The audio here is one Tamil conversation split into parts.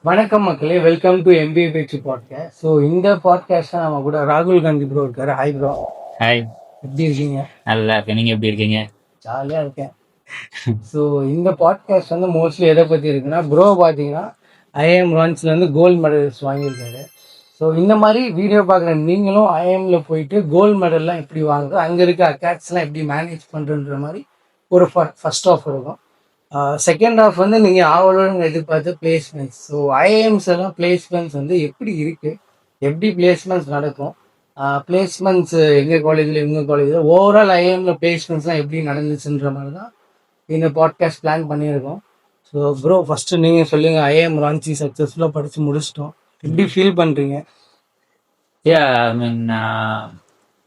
வணக்கம் மக்களே, வெல்கம் டு எம்பிஏ பேச்சு பாட்காஸ்ட். ஸோ இந்த பாட்காஸ்ட்டில் நம்ம கூட ராகுல் காந்தி ப்ரோ இருக்காரு. Hi bro. ஹாய், எப்படி இருக்கீங்க? நல்லா இருக்கேன். நீங்கள் எப்படி இருக்கீங்க? ஜாலியாக இருக்கேன். ஸோ இந்த பாட்காஸ்ட் வந்து மோஸ்ட்லி எதை பற்றி இருக்குன்னா, ப்ரோ பார்த்தீங்கன்னா ஐஏஎம் ரான்ஸ்லேருந்து கோல்டு மெடல்ஸ் வாங்கியிருக்காரு. ஸோ இந்த மாதிரி வீடியோ பார்க்குற நீங்களும் ஐஏஎம்ல போயிட்டு கோல்டு மெடல்லாம் எப்படி வாங்குறது, அங்கே இருக்க அக்காட்ஸ்லாம் எப்படி மேனேஜ் பண்ணுறன்ற மாதிரி ஒரு ஃபர்ஸ்ட் ஆஃப் இருக்கும். செகண்ட் ஆஃப் வந்து நீங்கள் ஆவலோடு எதிர்பார்த்து பிளேஸ்மெண்ட்ஸ். ஸோ ஐஏஎம்ஸ் எல்லாம் பிளேஸ்மெண்ட்ஸ் வந்து எப்படி இருக்குது, எப்படி பிளேஸ்மெண்ட்ஸ் நடக்கும், பிளேஸ்மெண்ட்ஸ் எங்கள் காலேஜில் எங்கள் காலேஜில் ஓவரால் ஐஏஎம்ல பிளேஸ்மெண்ட்ஸ்லாம் எப்படி நடந்துச்சுன்ற மாதிரி தான் இந்த பாட்காஸ்ட் பிளான் பண்ணியிருக்கோம். ஸோ ப்ரோ, ஃபஸ்ட்டு நீங்கள் சொல்லுங்கள். ஐஏஎம் ராஞ்சி சக்ஸஸ்ஃபுல்லாக படித்து முடிச்சிட்டோம், எப்படி ஃபீல் பண்ணுறீங்க? யா, ஐ மீன்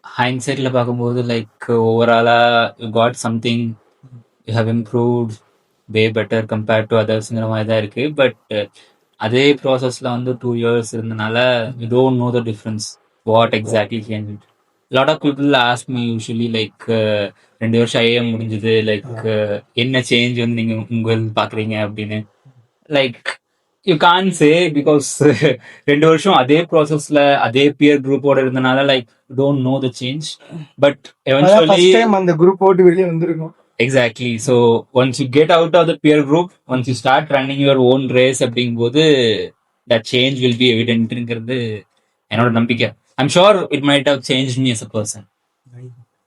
ஹைண்ட்சைட்டில் பார்க்கும்போது லைக் ஓவராலாக you got something, you have improved way better compared to அதர்ஸுங்கிற மாதிரி தான் இருக்குது. பட் அதே ப்ராசஸில் வந்து 2 years இருந்தனால you don't know the difference what exactly change. Lot of people ask me usually like 2 வருஷம் ஐஏஎம் முடிஞ்சது, லைக் என்ன சேஞ்ச் வந்து நீங்கள் உங்கள் பார்க்குறீங்க அப்படின்னு. Like you can say because 2 வருஷம் அதே ப்ராசஸ்ல அதே பியர் குரூப்போட இருந்தனால like don't know the change. But eventually அந்த குரூப் போட்டு வெளியே வந்திருக்கும். Exactly. So once you get out of the peer group, once you start running your own race அப்படிங்கும்போது தட் சேஞ்ச் வில் பி எவிடென்ட்ங்கிறது என்னோட நம்பிக்கை. I'm sure it might have change me as a person.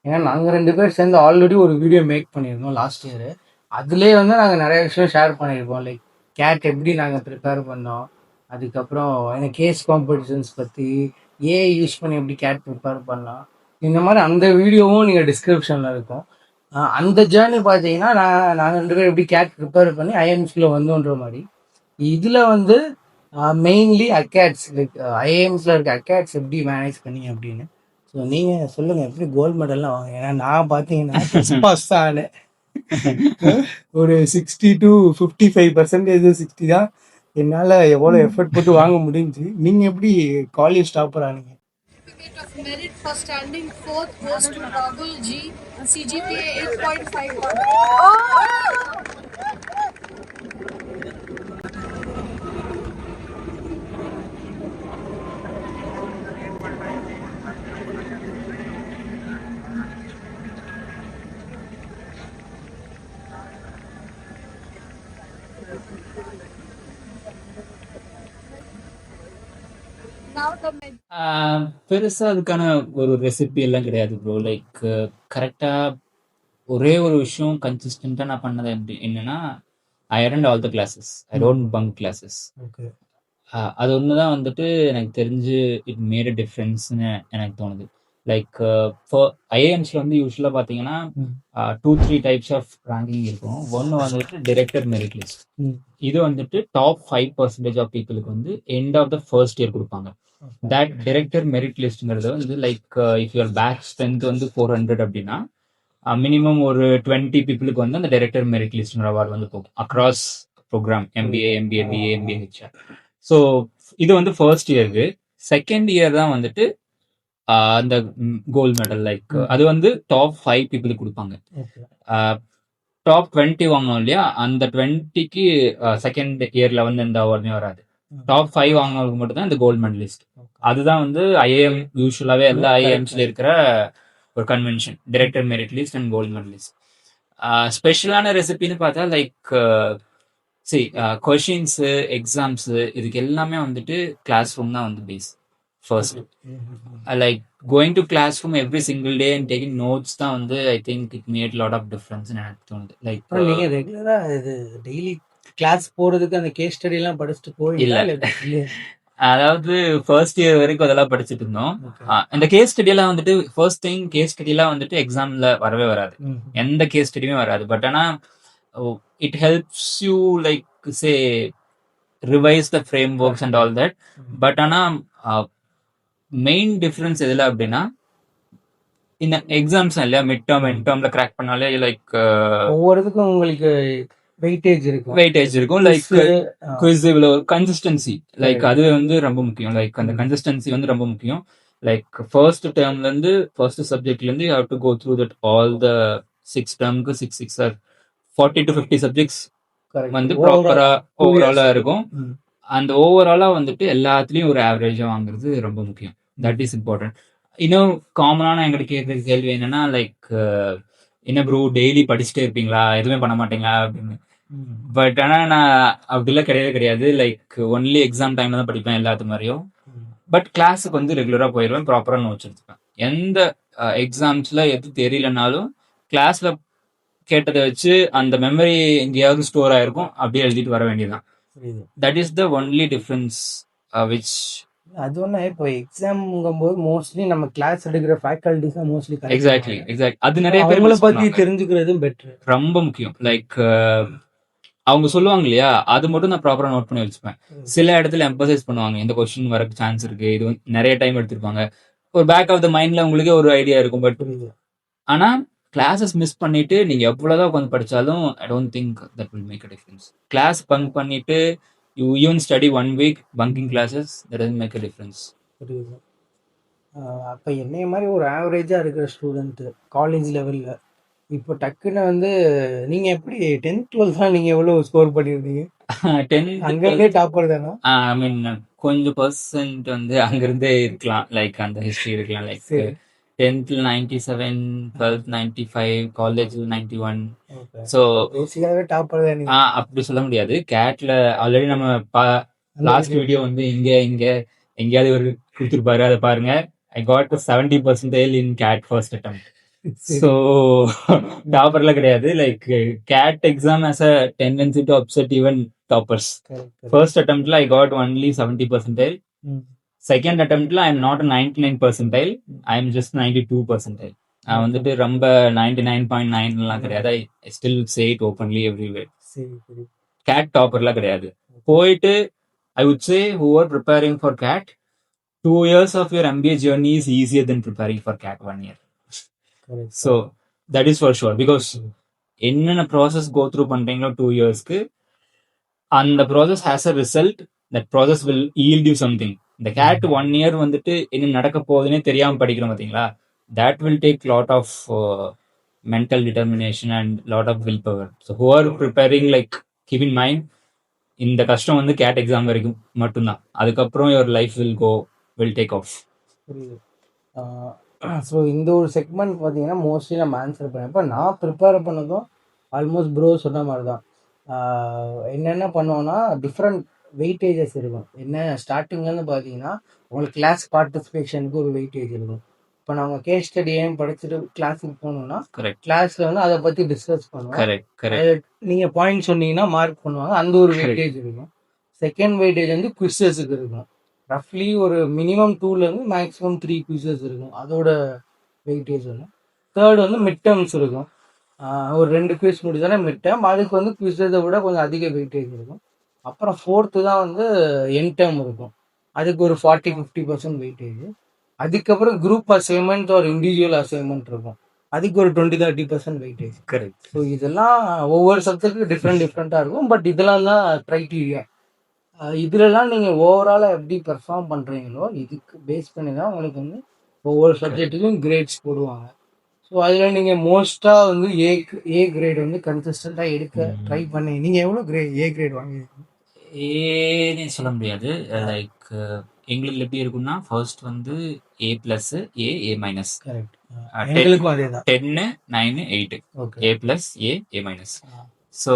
ஏன்னா நாங்கள் 2 பேர் சேர்ந்து ஆல்ரெடி ஒரு வீடியோ மேக் பண்ணியிருந்தோம் லாஸ்ட் இயர். அதுலேயே வந்து நாங்கள் நிறைய விஷயம் ஷேர் பண்ணியிருக்கோம். லைக் கேட் எப்படி நாங்கள் ப்ரிப்பேர் பண்ணோம், அதுக்கப்புறம் எனக்கு கேஸ் காம்படிஷன்ஸ் பற்றி, ஏஐ யூஸ் பண்ணி எப்படி கேட் ப்ரிப்பேர் பண்ணலாம், இந்த மாதிரி அந்த வீடியோவும் நீங்கள் டிஸ்கிரிப்ஷனில் இருக்கும். அந்த ஜேர்னி பார்த்தீங்கன்னா நாங்கள் 2 பேர் எப்படி கேட் ப்ரிப்பேர் பண்ணி ஐஎம்ஸ்குள்ளே வந்தோன்ற மாதிரி. இதில் வந்து மெயின்லி அக்காட்ஸ், லைக் ஐஏஎம்ஸில் இருக்க அக்காட்ஸ் எப்படி மேனேஜ் பண்ணி அப்படின்னு. ஸோ நீங்கள் சொல்லுங்கள், எப்படி கோல்டு மெடல்லாம் வாங்க. ஏன்னா நான் பார்த்தீங்கன்னா பாஸ் தான் ஆனேன். ஒரு 60 to 55% 60 தான் என்னால் எவ்வளோ எஃபர்ட் போட்டு வாங்க முடிஞ்சு. நீங்கள் எப்படி காலேஜ் டாப்பர் ஆனீங்க? Certificate of merit for standing fourth goes to Rahul G. CGPA 8.5. Now the பெருசா அதுக்கான ஒரு ரெசிபி எல்லாம் கிடையாது ப்ரோ. லைக் கரெக்டா ஒரே ஒரு விஷயம் கன்சிஸ்டண்டா நான் பண்ணது என்னன்னா, I attend all the classes, I don't bunk classes. Okay. அது ஒன்று தான் வந்துட்டு எனக்கு தெரிஞ்சு இட் மேட் அ டிஃப்ரென்ஸ்னு எனக்கு தோணுது. லைக் ஐஏஎம்ஸில் வந்து யூஸ்வலாக பார்த்தீங்கன்னா 2-3 டைப்ஸ் ஆஃப் ரேங்கிங் இருக்கும். ஒன்று வந்துட்டு டிரெக்டர் மெரிட் லிஸ்ட். இது வந்துட்டு டாப் 5% ஆஃப் பீப்புளுக்கு வந்து end of the first year கொடுப்பாங்க. தட் டிரெக்டர் மெரிட் லிஸ்ட்ங்கிறது வந்து like if your batch strength வந்து 400 அப்படின்னா மினிமம் ஒரு 20 பீப்புளுக்கு வந்து அந்த டைரக்டர் மெரிட் லிஸ்ட்ங்கிற அவார்டு வந்து போகும் across program, MBA, BA, MBA HR. So இது வந்து ஃபர்ஸ்ட் இயருக்கு. செகண்ட் இயர் தான் வந்துட்டு அந்த கோல்டு மெடல். லைக் அது வந்து டாப் 5 பீப்புளுக்கு கொடுப்பாங்க. டாப் 20 வாங்கணும் இல்லையா, அந்த 20க்கு செகண்ட் இயர்ல வந்து எந்த அவார்டுமே வராது. டாப் 5 வாங்கினவங்களுக்கு மட்டும் தான் இந்த கோல்டு மெடலிஸ்ட். அதுதான் வந்து ஐஏஎம் யூஸ்வலாகவே எல்லா ஐஏஎம்ஸ்ல இருக்கிற ஒரு convention, director merit list and gold medalist. ஸ்பெஷலான ரெசிபின்னு பார்த்தா லைக் கொஷின்ஸு, எக்ஸாம்ஸு, இதுக்கு எல்லாமே வந்துட்டு கிளாஸ் ரூம் தான் வந்து base. First like going to class room every single day and taking notes தான் வந்து I think it made lot of difference எனக்கு தோணுது. லைக் நீங்கள் ரெகுலராக இது டெய்லி கிளாஸ் போகிறதுக்கு அந்த கேஸ் ஸ்டடிலாம் படிச்சுட்டு போய் அதாவது ஃபர்ஸ்ட் இயர் வரைக்கும் அதெல்லாம் படிச்சுட்டு இருந்தோம். இந்த கேஸ் ஸ்டடி எல்லாம் வந்துட்டு ஃபர்ஸ்ட் டைம் கேஸ் ஸ்டடி எல்லாம் வந்துட்டு எக்ஸாம்ல வரவே வராது, எந்த கேஸ் ஸ்டடியுமே வராது. பட் ஆனா it helps you like say revise the frame works and all that. But ஆனா மெயின் டிஃபரன்ஸ் எதுல அப்படின்னா, இந்த எக்ஸாம்ஸ் இல்லையா, மிட் டேர்ம் எண்ட் டேர்ம்ல கிராக் பண்ணாலே லைக் ஒவ்வொருத்துக்கும் உங்களுக்கு வெயிட்டேஜ் இருக்கும். லைக் குவிஸ் இவ்வளோ கன்சிஸ்டன்சி, லைக் அது வந்து ரொம்ப முக்கியம். லைக் அந்த கன்சிஸ்டன்சி வந்து ரொம்ப முக்கியம். லைக் ஃபர்ஸ்ட் டேர்ம்ல இருந்து ஃபர்ஸ்ட் சப்ஜெக்ட்ல இருந்து you have to go through that all the 6 டேர்முக்கு 6 ஆர் 40 to 50 சப்ஜெக்ட்ஸ் வந்து ப்ராப்பரா ஓவராலா இருக்கும். அந்த ஓவராலா வந்துட்டு எல்லாத்துலயும் ஒரு ஆவரேஜா வாங்குறது ரொம்ப முக்கியம். That is important. இன்னும் காமனான எங்கிட்ட கேட்குற கேள்வி என்னன்னா, லைக் என்ன ப்ரோ டெய்லி படிச்சுட்டே இருப்பீங்களா? எதுவுமே பண்ண மாட்டீங்களா? அப்படின்னு. பட் ஆனா நான் அப்படிலாம் கிடையவே கிடையாது. லைக் ஒன்லி எக்ஸாம் டைம்ல தான் படிப்பேன் எல்லாத்து மாதிரியும். பட் கிளாஸுக்கு வந்து ரெகுலரா போயிடுவேன். ப்ராப்பரா நோட்ஸ் எடுத்துப்பேன். எந்த எக்ஸாம்ஸ்ல எது தெரியலனாலும் கிளாஸ்ல கேட்டதை வச்சு அந்த மெமரி எங்கேயாவது ஸ்டோர் ஆயிருக்கும். அப்படியே எழுதிட்டு வர வேண்டியதுதான். புரியுது. That is the only difference which அது ஒண்ணு இப்போ எக்ஸாம்ங்கும்போது மோஸ்ட்லி நம்ம கிளாஸ் எடுக்கிற ஃபேக்கல்டிஸ் தான் மோஸ்ட்லி எக்ஸாக்ட்லி அது நிறைய பேர் அவங்கள miss பத்தி பண்ணுவாங்க. தெரிஞ்சுக்கிறதும் பெட்டர். ரொம்ப முக்கியம். லைக் அவங்க சொல்லுவாங்க இல்லையா, அது மட்டும் நான் ப்ராப்பரா நோட் பண்ணி வச்சுப்பேன். சில இடத்துல எம்பசைஸ் பண்ணுவாங்க, இந்த கொஸ்டின் வரக்கு சான்ஸ் இருக்கு, இது வந்து நிறைய டைம் எடுத்திருப்பாங்க. ஒரு பேக் ஆஃப் த மைண்ட்ல உங்களுக்கே ஒரு ஐடியா இருக்கும். பட் புரியுது. ஆனா கிளாஸஸ் மிஸ் பண்ணிட்டு நீங்க எவ்வளவுதான் உட்காந்து படிச்சாலும் I don't think that will make a difference. Class bunk பண்ணிட்டு you even study 1 week bunking classes, that doesn't make a difference. புரியுது. அப்போ என்னைய மாதிரி ஒரு ஆவரேஜாக இருக்கிற ஸ்டூடெண்ட்டு காலேஜ் லெவலில் இப்போ டக்குன்னு வந்து நீங்கள் எப்படி 10th 12th நீங்கள் எவ்வளோ ஸ்கோர் பண்ணியிருந்தீங்க? 10th அங்கேருந்தே டாப்பர் தானா? ஐ மீன் கொஞ்சம் பர்சன்ட் வந்து அங்கிருந்தே இருக்கலாம். லைக் அந்த ஹிஸ்டரி இருக்கலாம். லைக் சரி. 10th 97, 12th 95, காலேஜில் 91. ஓகே. ஸோ பேசிக்காகவே டாப்பர் தான் நீங்கள். அப்படி சொல்ல முடியாது. கேட்ல ஆல்ரெடி நம்ம லாஸ்ட் வீடியோ வந்து எங்கேயாவது ஒரு கொடுத்துருப்பாரு, அதை பாருங்க. I got 70% in CAT first attempt. So டாப்பர்லாம் கிடையாது. Like CAT exam has a tendency to upset even toppers. First அட்டம்ப்ட்ல ஐ காட் ஒன்லி 70%. செகண்ட் அட்டம்ப்ட்ல I am not 99 percentile, I am just 92 percentile. நான் வந்துட்டு ரொம்ப 99.9 கிடையாது. I still say it openly everywhere. CAT டாப்பர்லாம் கிடையாது. போயிட்டு I would say who are preparing for CAT, 2 years of your MBA journey is easier than preparing for CAT 1 year. So that is for sure, because என்னென்ன ப்ராசஸ் கோ த்ரூ பண்றீங்களோ 2 yearsக்கு, அந்த process has a result. That process will yield you something. இந்த கேட் 1 year வந்துட்டு என்ன நடக்க போகுதுன்னே தெரியாம படிக்கிறோம் பார்த்தீங்களா, that will take lot of mental determination and lot of willpower. So who are preparing, like keep in mind, இந்த கஷ்டம் வந்து கேட் எக்ஸாம் வரைக்கும் மட்டும்தான். அதுக்கப்புறம் your life will take off. புரியுது. ஸோ இந்த ஒரு செக்மெண்ட் பார்த்தீங்கன்னா மோஸ்ட்லி நம்ம ஆன்சர் பண்ணேன். இப்போ நான் ப்ரிப்பேர் பண்ணதும் ஆல்மோஸ்ட் ப்ரோ சொன்ன மாதிரி தான். என்னென்ன பண்ணுவோன்னா டிஃப்ரெண்ட் வெயிட்டேஜஸ் இருக்கும். என்ன ஸ்டார்டிங்லேருந்து பார்த்தீங்கன்னா உங்களுக்கு கிளாஸ் பார்ட்டிசிபேஷனுக்கு ஒரு வெயிட்டேஜ் இருக்கும். இப்போ நாங்கள் கேஸ் ஸ்டடி ஏன் படிச்சுட்டு கிளாஸுக்கு போகணுன்னா கிளாஸில் வந்து அதை பற்றி டிஸ்கஸ் பண்ணுவோம். நீங்கள் பாயிண்ட் சொன்னீங்கன்னா மார்க் பண்ணுவாங்க, அந்த ஒரு வெயிட்டேஜ் இருக்கும். செகண்ட் வெயிட்டேஜ் வந்து குவிஸஸுக்கு இருக்கும். ரஃப்லி ஒரு மினிமம் 2லேருந்து மேக்ஸிமம் 3 குவிசஸ் இருக்கும், அதோட வெயிட்டேஜ் ஒன்று. தேர்ட் வந்து மிட் டேர்ம்ஸ் இருக்கும். ஒரு 2 குவிஸ் முடிச்சாலே மிட் டேர்ம், அதுக்கு வந்து குவிஸை விட கொஞ்சம் அதிக வெயிட்டேஜ் இருக்கும். அப்புறம் ஃபோர்த்து தான் வந்து என் டேர்ம் இருக்கும், அதுக்கு ஒரு 40-50% வெயிட்டேஜ். அதுக்கப்புறம் குரூப் அசைன்மெண்ட் ஒரு இண்டிவிஜுவல் அசைன்மெண்ட் இருக்கும், அதுக்கு ஒரு 20-30% வெயிட்டேஜ். கரெக்ட். ஸோ இதெல்லாம் ஒவ்வொரு சப்ஜெக்ட்டுக்கு டிஃப்ரெண்ட்டாக இருக்கும். பட் இதெல்லாம் தான் க்ரைட்டீரியா. இதுலலாம் நீங்கள் ஓவராலாக எப்படி பெர்ஃபார்ம் பண்ணுறீங்களோ இதுக்கு பேஸ் பண்ணி தான் உங்களுக்கு வந்து ஒவ்வொரு சப்ஜெக்ட்டுக்கும் கிரேட்ஸ் போடுவாங்க. ஸோ அதில் நீங்கள் மோஸ்ட்டாக வந்து ஏ கிரேட் வந்து கன்சிஸ்டண்ட்டாக எடுக்க ட்ரை பண்ணி நீங்கள் எவ்வளோ ஏ கிரேட் வாங்கியிருக்கீங்க? ஏன்னு சொல்ல முடியாது. லைக் எங்களுக்கு எப்படி இருக்குன்னா, ஃபர்ஸ்ட் வந்து A+, A-, கரெக்ட். எங்களுக்கும் அதே தான். 10, 9, 8. A+, A-. ஸோ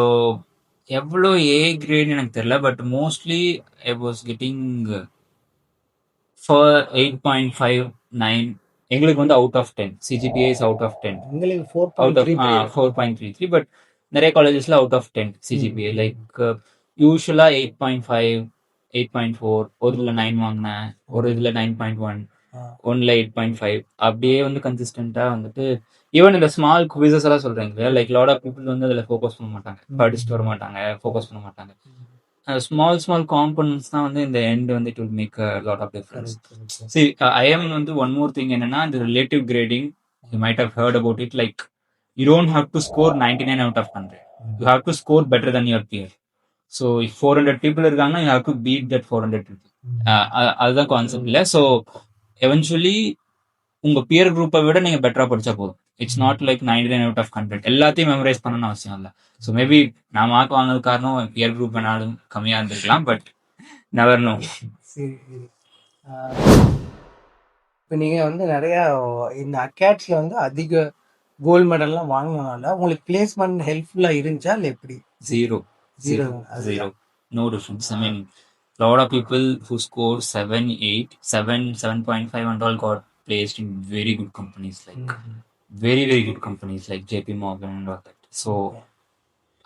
எவ்வளோ ஏ கிரேட் எனக்கு தெரியல, but mostly I was getting for 8.5, 9. எங்களுக்கு வந்து out of 10. CGPA is out of 10. எங்களுக்கு அவுட் ஆஃப் 4.33. பட் நிறைய காலேஜஸ்ல அவுட் ஆஃப் 10 CGPA. லைக் யூஸ்வலா 8.5, 8.4, ஒரு இதில் 9 வாங்கினேன், ஒரு இதில் 9.1, ஒன்ல 8.5. அப்படியே வந்து கன்சிஸ்டண்டா வந்துட்டு ஈவன் இந்த ஸ்மால் குவிசஸ் எல்லாம் சொல்றீங்க, லைக் லாட் ஆஃப் பீப்புள் வந்து அதில் ஃபோக்கஸ் பண்ண மாட்டாங்க, படிச்சுட்டு வர மாட்டாங்க, ஃபோக்கஸ் பண்ண மாட்டாங்க. ஸ்மால் காம்பனன்ட்ஸ் தான் வந்து இந்த எண்ட் வந்து it will make a lot of difference. See IIM வந்து ஒன் மோர் திங் என்னன்னா, இந்த relative grading you might have heard about it. Like you don't have to score 99 out of 100. You have to score better than your peer. So 400 people இருக்காங்கன்னா you have to beat that 400 people. அதுதான் கான்செப்ட் இல்லை. ஸோ எவென்ச்சுவலி உங்க பியர் குரூப்பை விட நீங்க பெட்டரா படிச்சா போதும். It's not like 99 out of 100 எல்லாத்தையும் மெமரைஸ் பண்ணணும்னு அவசியம் இல்லை. ஸோ மேபி நான் மார்க் வாங்கினது காரணம் பியர் குரூப் வேணாலும் கம்மியா இருந்திருக்கலாம், பட் நெவர் நோ. சரி சரி. இப்போ நீங்கள் வந்து நிறையா இந்த அகாட்ஸில் வந்து அதிக கோல்டு மெடல்லாம் வாங்கினனால உங்களுக்கு பிளேஸ்மெண்ட் ஹெல்ப்ஃபுல்லாக இருந்துச்சா இல்லை எப்படி? Zero. Zero Zero. அதுதான். Zero. No difference. I mean, lot of people who score 7, 8, 7, 7.5 and all got placed in very good companies, like very, very good companies like JP Morgan and all that. So,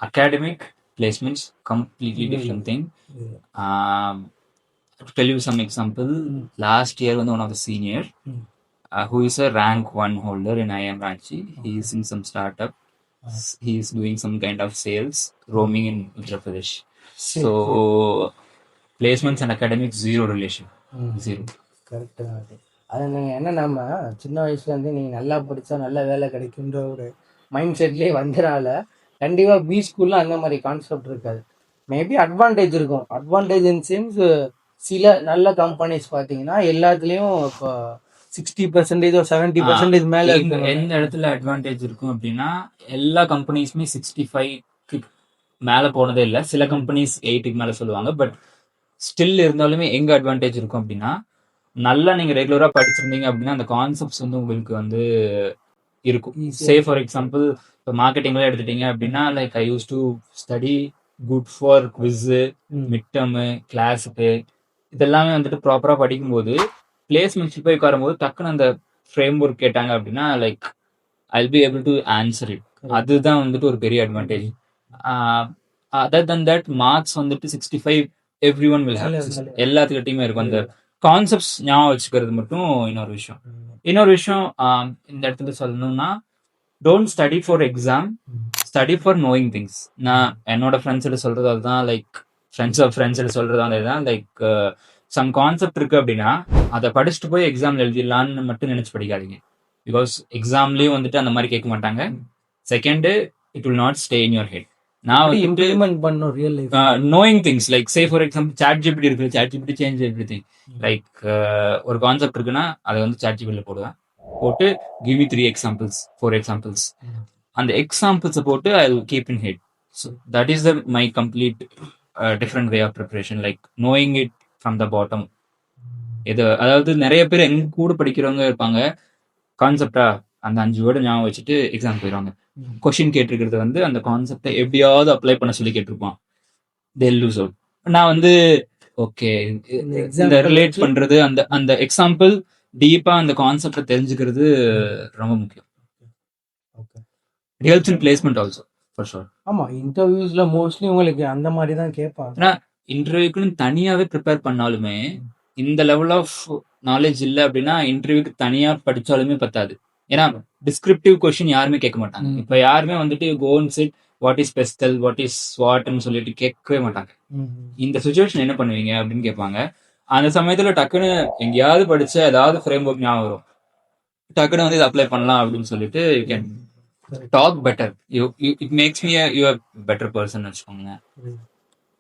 academic placements, completely different thing. To tell you some example, last year when one of the senior, who is a rank 1 holder in IIM Ranchi, he is in some startup. He is doing some kind of sales, roaming in Uttar Pradesh. So, placements and academics, zero relation. Zero. Correct தான் அது. அது நீங்கள் என்ன நம்ம சின்ன வயசுலேருந்து நீங்கள் நல்லா படித்தா நல்ல வேலை கிடைக்குன்ற ஒரு மைண்ட் செட்லேயே வந்தனால கண்டிப்பாக பி ஸ்கூலில் அந்த மாதிரி கான்செப்ட் இருக்காது. மேபி அட்வான்டேஜ் இருக்கும். அட்வான்டேஜ் இன் சென்ஸ் சில நல்ல கம்பெனிஸ் பார்த்தீங்கன்னா எல்லாத்துலேயும் இப்போ 60% or 70% மேலே எந்த இடத்துல அட்வான்டேஜ் இருக்கும் அப்படின்னா எல்லா கம்பெனிஸுமே 65க்கு மேலே போனதே இல்லை. சில கம்பெனிஸ் 8க்கு மேலே சொல்லுவாங்க. பட் ஸ்டில் இருந்தாலுமே எங்க அட்வான்டேஜ் இருக்கும் அப்படின்னா நல்லா நீங்க ரெகுலரா படிச்சிருந்தீங்க அப்படின்னா அந்த கான்செப்ட்ஸ் வந்து உங்களுக்கு வந்து இருக்கும். சே ஃபார் எக்ஸாம்பிள் இப்போ மார்க்கெட்டிங்ல எடுத்துட்டீங்க அப்படின்னா like I use to study good for quiz, mid term, கிளாஸுக்கு இதெல்லாமே வந்துட்டு ப்ராப்பராக படிக்கும்போது பிளேஸ்மெண்ட்ஸ் போய் உட்காரும்போது டக்குன்னு அந்த ஃப்ரேம் ஒர்க் கேட்டாங்க அப்படின்னா like I be able to answer it. அதுதான் வந்துட்டு ஒரு பெரிய advantage. Other than that marks வந்துட்டு 65 எவ்ரி ஒன் வில் ஹேவ், எல்லாத்துக்கிட்டையுமே இருக்கும். அந்த கான்செப்ட்ஸ் ஞாபகம் வச்சுக்கிறது மட்டும் இன்னொரு விஷயம். இந்த இடத்துல சொல்லணும்னா don't study for exam, study for knowing things. நான் என்னோட ஃப்ரெண்ட்ஸ்கிட்ட சொல்றது அதுதான், லைக் ஃப்ரெண்ட்ஸ் ஆஃப் ஃப்ரெண்ட்ஸ்கிட்ட சொல்றது அதுதான். லைக் சம் கான்செப்ட் இருக்கு அப்படின்னா அதை படிச்சுட்டு போய் எக்ஸாம்ல எழுதிடலான்னு மட்டும் நினைச்சு படிக்காதீங்க. பிகாஸ் எக்ஸாம்லயும் வந்துட்டு அந்த மாதிரி கேட்க மாட்டாங்க. Second, it will not stay in your head. நான் வந்து இம்ப்ளிமெண்ட் பண்ணணும் real life. Knowing things like say for example ChatGPT இருக்கு. ChatGPT change everything. Like ஒரு கான்செப்ட் இருக்குன்னா அதை வந்து சாட் ஜிபிடியில் போடுவேன். போட்டு கிவ் மீ 3 எக்ஸாம்பிள்ஸ் 4 எக்ஸாம்பிள்ஸ், அந்த எக்ஸாம்பிள்ஸை போட்டு I will keep in head. So that is the my complete different way of preparation, like knowing it from the bottom. இது அதாவது நிறைய பேர் எங்க கூட படிக்கிறவங்க இருப்பாங்க, கான்செப்டா அந்த 5 வேர்டு ஞாபகம் வச்சுட்டு எக்ஸாம் போயிடுவாங்க. கொஸ்டின் கேட்டிருக்கிறது வந்து அந்த கான்செப்டை எப்படியாவது அப்ளை பண்ண சொல்லி கேட்டிருப்பான். தே லூஸ் அவுட். நான் வந்து ஓகே இந்த ரிலேட் பண்றது, அந்த அந்த எக்ஸாம்பிள் டீப்பா அந்த கான்செப்டை தெரிஞ்சுக்கிறது ரொம்ப முக்கியம். Helps in placement also for sure. ஆமா, இன்டர்வியூஸ்ல மோஸ்ட்லி உங்களுக்கு அந்த மாதிரி தான் கேட்பாங்க. ஏன்னா இன்டர்வியூக்குன்னு தனியாவே ப்ரிப்பேர் பண்ணாலுமே இந்த லெவல் ஆஃப் நாலேஜ் இல்லை அப்படின்னா இன்டர்வியூக்கு தனியா படிச்சாலுமே பத்தாது. ஏன்னா டிஸ்கிரிப்டிவ் கொஸ்டின் யாருமே கேட்க மாட்டாங்க. இப்ப யாருமே வந்துட்டு go and sit what is PESTEL, what is ஸ்வாட்னு சொல்லிட்டு கேட்கவே மாட்டாங்க. இந்த சுச்சுவேஷன் என்ன பண்ணுவீங்க அப்படின்னு கேட்பாங்க. அந்த சமயத்துல டக்குன்னு எங்கேயாவது படிச்ச ஏதாவது ஃப்ரேம் ஒர்க் ஞாபகம் வரும், டக்குன்னு வந்து இதை அப்ளை பண்ணலாம் அப்படின்னு சொல்லிட்டு you can talk better. It makes me you better person வச்சுக்கோங்க.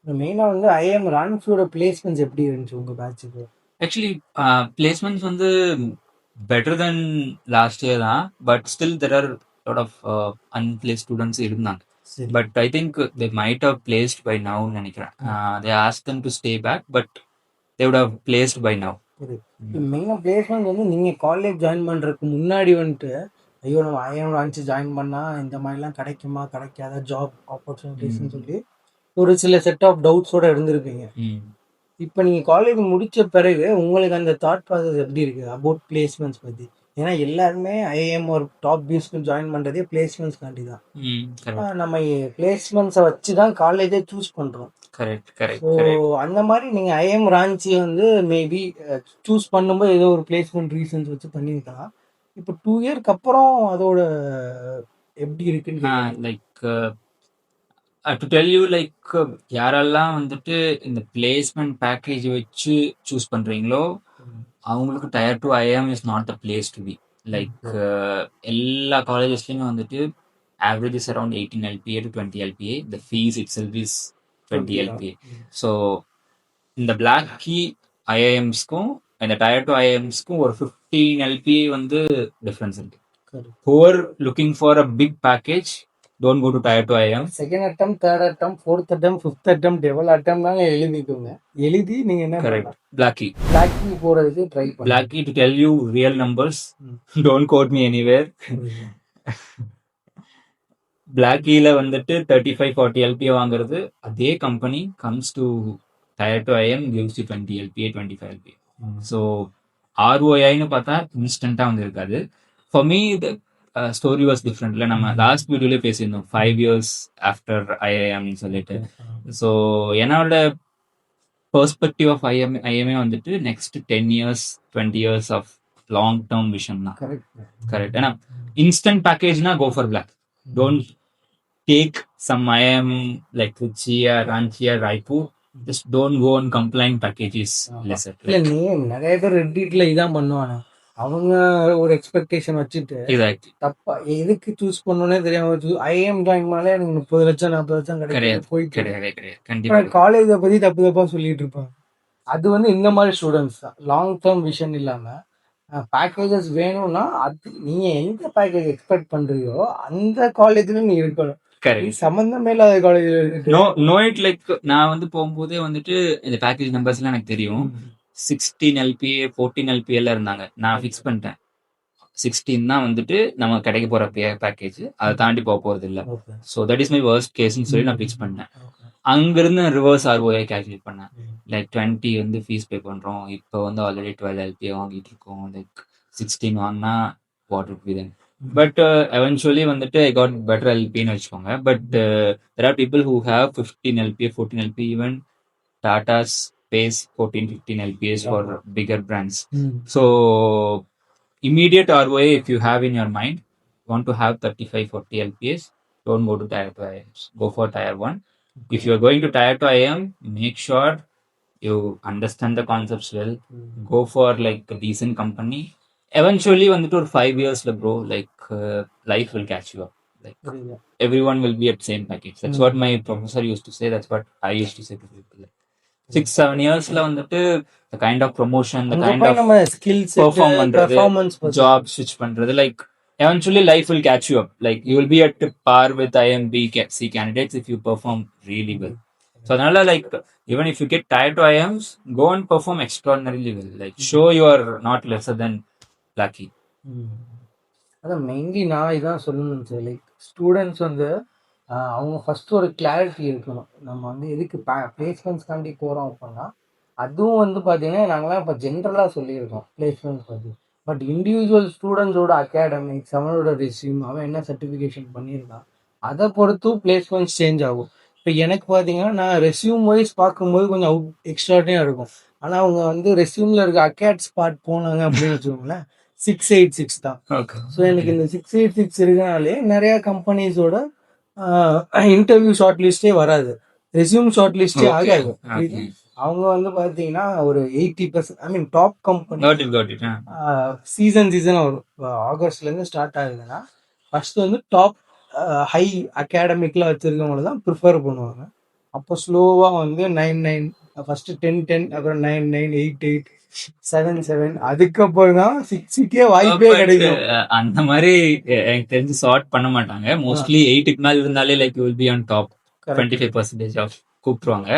மெயினா வந்து ஐஎம் ரான்சியோட பிளேஸ்மெண்ட்ஸ் எப்படி இருந்துச்சு உங்க பேட்சுக்கு? ஆக்சுவலி பிளேஸ்மெண்ட்ஸ் வந்து பெட்டர் தென் லாஸ்ட் இயர் தான். But still there are lot of unplaced students இருந்தாங்க. But I think they might have placed by நவுன்னு நினைக்கிறேன். They ask them to stay back, but they would have placed by now. மெயினாக பிளேஸ்மெண்ட் வந்து நீங்கள் காலேஜ் ஜாயின் பண்ணுறதுக்கு முன்னாடி வந்துட்டு ஐயோ நம்ம ஐஎம் ரான்சி ஜாயின் பண்ணால் இந்த மாதிரிலாம் கிடைக்குமா கிடைக்காத ஜாப் ஆப்பர்ச்சுனிட்டிஸ்ன்னு சொல்லி ஒரு சில செட் ஆஃப் டவுட்ஸோட இருந்திருப்பீங்க. இப்போ நீங்கள் காலேஜ் முடித்த பிறகு உங்களுக்கு அந்த தாட் ப்ராசஸ் எப்படி இருக்குது அபவுட் பிளேஸ்மெண்ட்ஸ் பற்றி? ஏன்னா எல்லாருமே ஐஏஎம் ஒரு டாப் பியூஸ்க்கு ஜாயின் பண்ணுறதே பிளேஸ்மெண்ட்ஸ் காண்டி தான். நம்ம பிளேஸ்மெண்ட்ஸை வச்சு தான் காலேஜே சூஸ் பண்ணுறோம். ஸோ அந்த மாதிரி நீங்கள் ஐஎம் ரான்சி வந்து மேபி சூஸ் பண்ணும்போது ஏதோ ஒரு பிளேஸ்மெண்ட் ரீசன்ஸ் வச்சு பண்ணியிருக்கலாம். இப்போ 2 இயர்க்கு அப்புறம் அதோட எப்படி இருக்குன்னு like to tell you, like யாரெல்லாம் வந்துட்டு இந்த பிளேஸ்மெண்ட் பேக்கேஜ் வச்சு சூஸ் பண்றீங்களோ அவங்களுக்கு tier 2 IIM is not the place to be. Like எல்லா காலேஜஸ்லயும் வந்துட்டு average is around 18 LPA to 20 LPA. The fees itself is 20 LPA. So இந்த பிளாக் கீ ஐஐஎம்ஸ்க்கும் இந்த டயர் 2 ஐஐஎம்ஸ்க்கும் ஒரு 15 LPA வந்து டிஃப்ரென்ஸ் இருக்கு. Who are looking for a big package, don't go to tier two IIM. Second attempt, third attempt, fourth attempt, fifth attempt, எவ்வளோ அட்டம்னாலும் எழுதிக்கோங்க. எழுதி நீங்க என்ன கரெக்ட். பிளாக்கி பிளாக்கி போறதுக்கு ட்ரை பண்ணுங்க. BLACKI to tell you real numbers, don't quote me anywhere. பிளாக்கில வந்துட்டு 35-40 LPA வாங்குறது, அதே company comes to tier two IIM gives you 20 LPA 25 LPA. So ROIன்னு பார்த்தா இன்ஸ்டன்ட்டாக வந்து இருக்காது. For me the story was டிஃப்ரெண்ட்ல. நம்ம லாஸ்ட் வீடியோலே பேசியிருந்தோம் 5 years ஆஃப்டர் ஐஐஎம்னு சொல்லிட்டு. ஸோ என்னோட பெர்ஸ்பெக்டிவ் ஆஃப் ஐஎம்ஏ வந்துட்டு next 10 years 20 years of long term vision தான். கரெக்ட். ஏன்னா இன்ஸ்டன்ட் பேக்கேஜ்னா go for BLACKI. Don't take some IIM like Trichy or Ranchi or Raipur. Just don't go on compliant packages lesser. இல்ல நீ நிறைய பேர் ரெட்டிட்ல இதான் பண்ணுவாங்க. அவங்க ஒரு எக்ஸ்பெக்டேஷன் வச்சுட்டு Exactly. தப்பா எதுக்கு சூஸ் பண்ணணும்னே தெரியாம ஐஎம் ஜாயின் பண்ணாலே எனக்கு 30 லட்சம் 40 லட்சம் கிடையாது. கிடையாது போயிட்டு கிடையாது. கண்டிப்பா. காலேஜை பத்தி தப்பு தப்பா சொல்லிட்டு இருப்பாங்க. அது வந்து இந்த மாதிரி ஸ்டூடெண்ட்ஸ் தான் லாங் டேர்ம் விஷன் இல்லாம பேக்கேஜஸ் வேணும்னா அது நீங்க எந்த பேக்கேஜ் எக்ஸ்பெக்ட் பண்றீங்களோ அந்த காலேஜ்ல நீ இருக்கணும். கரெக்ட். சம்பந்தமே இல்லாத காலேஜ்ல நோ இட் லைக் நான் வந்து போகும்போதே வந்துட்டு இந்த பேக்கேஜ் நம்பர்ஸ் எல்லாம் எனக்கு தெரியும். 16 LPA 14 LPA எல்லாம் இருந்தாங்க. நான் ஃபிக்ஸ் பண்ணிட்டேன் 16 தான் வந்துட்டு நம்ம கிடைக்க போற பேக்கேஜ், அதை தாண்டி போக போறது இல்லை. So that is my worst கேஸ்ன்னு சொல்லி நான் ஃபிக்ஸ் பண்ணேன். அங்கிருந்து ரிவர்ஸ் ROI கால்குலேட் பண்ணேன். லைக் 20 வந்து ஃபீஸ் பே பண்றோம், இப்போ வந்து ஆல்ரெடி 12 LPA வாங்கிட்டு இருக்கோம். லைக் 16 வாங்கினா what it be then. But eventually வந்துட்டு ஐ காட் பெட்டர் எல்பின்னு வச்சுக்கோங்க. But there are people who have 15 LPA 14 LPA. Even Tatas pays 14-15 LPAs for bigger brands. So immediate ROI if you have in your mind, want to have 35-40 LPAs, don't go to tier 2 IIMs, go for tier 1. If you are going to tier 2 IIM, make sure you understand the concepts well, go for like a decent company. Eventually வந்துட்டு ஒரு 5 yearsல bro, like life will catch you up. Like everyone will be at same package. That's what my professor used to say, that's what I used to say to people. Like 6-7 yearsல வந்துட்டு the kind of promotion, the kind of skills perform பண்றது, performance job switch பண்றது, like eventually life will catch you up. Like you will be at par with IMB C candidates if you perform really well. So அதனால like even if you get tied to IIMs, go and perform extraordinarily well. Like show you are not lesser than lucky. அதான் மெயின்லி நான் இதான் சொல்லணும்னு சார். லைக் ஸ்டூடெண்ட்ஸ் வந்து அவங்க ஃபர்ஸ்ட் ஒரு கிளாரிட்டி இருக்கணும். நம்ம வந்து எதுக்கு பிளேஸ்மெண்ட்ஸ்காண்டி போகிறோம் அப்படின்னா, அதுவும் வந்து பார்த்தீங்கன்னா நாங்களாம் இப்போ ஜென்ரலாக சொல்லியிருக்கோம் பிளேஸ்மெண்ட்ஸ் பற்றி. பட் இண்டிவிஜுவல் ஸ்டூடெண்ட்ஸோட அகாடமிக்ஸ், அவனோட ரெஸ்யூம், அவன் என்ன சர்டிஃபிகேஷன் பண்ணியிருக்கான், அதை பொறுத்தும் பிளேஸ்மெண்ட்ஸ் சேஞ்ச் ஆகும். இப்போ எனக்கு பார்த்தீங்கன்னா நான் ரெஸ்யூம் வைஸ் பார்க்கும்போது கொஞ்சம் எக்ஸ்ட்ராடினரியாக இருக்கும். ஆனால் அவங்க வந்து ரெஸ்யூமில் இருக்க அகாட் ஸ்பாட் போனாங்க அப்படின்னு வச்சுக்கோங்களேன் 686 தான். ஸோ எனக்கு இந்த 686 இருக்கனாலே நிறையா கம்பெனிஸோட இன்டர்வியூ ஷார்ட் லிஸ்டே வராது, ரெஸ்யூம் ஷார்ட் லிஸ்டே ஆகாது. அவங்க வந்து பார்த்தீங்கன்னா ஒரு 80%, ஐ மீன் டாப் கம்பெனி சீசனாக வரும். ஆகஸ்ட்லேருந்து ஸ்டார்ட் ஆகுதுன்னா ஃபர்ஸ்ட் வந்து டாப் ஹை அகாடமிக்கில் வச்சுருக்கவங்கள தான் ப்ரிஃபர் பண்ணுவாங்க. அப்போ ஸ்லோவாக வந்து 9-9, ஃபர்ஸ்ட் 10-10, அப்புறம் 9-9, 8-8, 7-7, அதுக்கப்புறம் தான் 6-6 வாய்ப்பே கிடைக்கும். அந்த மாதிரி எனக்கு தெரிஞ்சு ஷார்ட் பண்ண மாட்டாங்க. மோஸ்ட்லி 8க்கு மேல இருந்தாலே like you will be on top 25% of கூப்பிட்டுருவாங்க.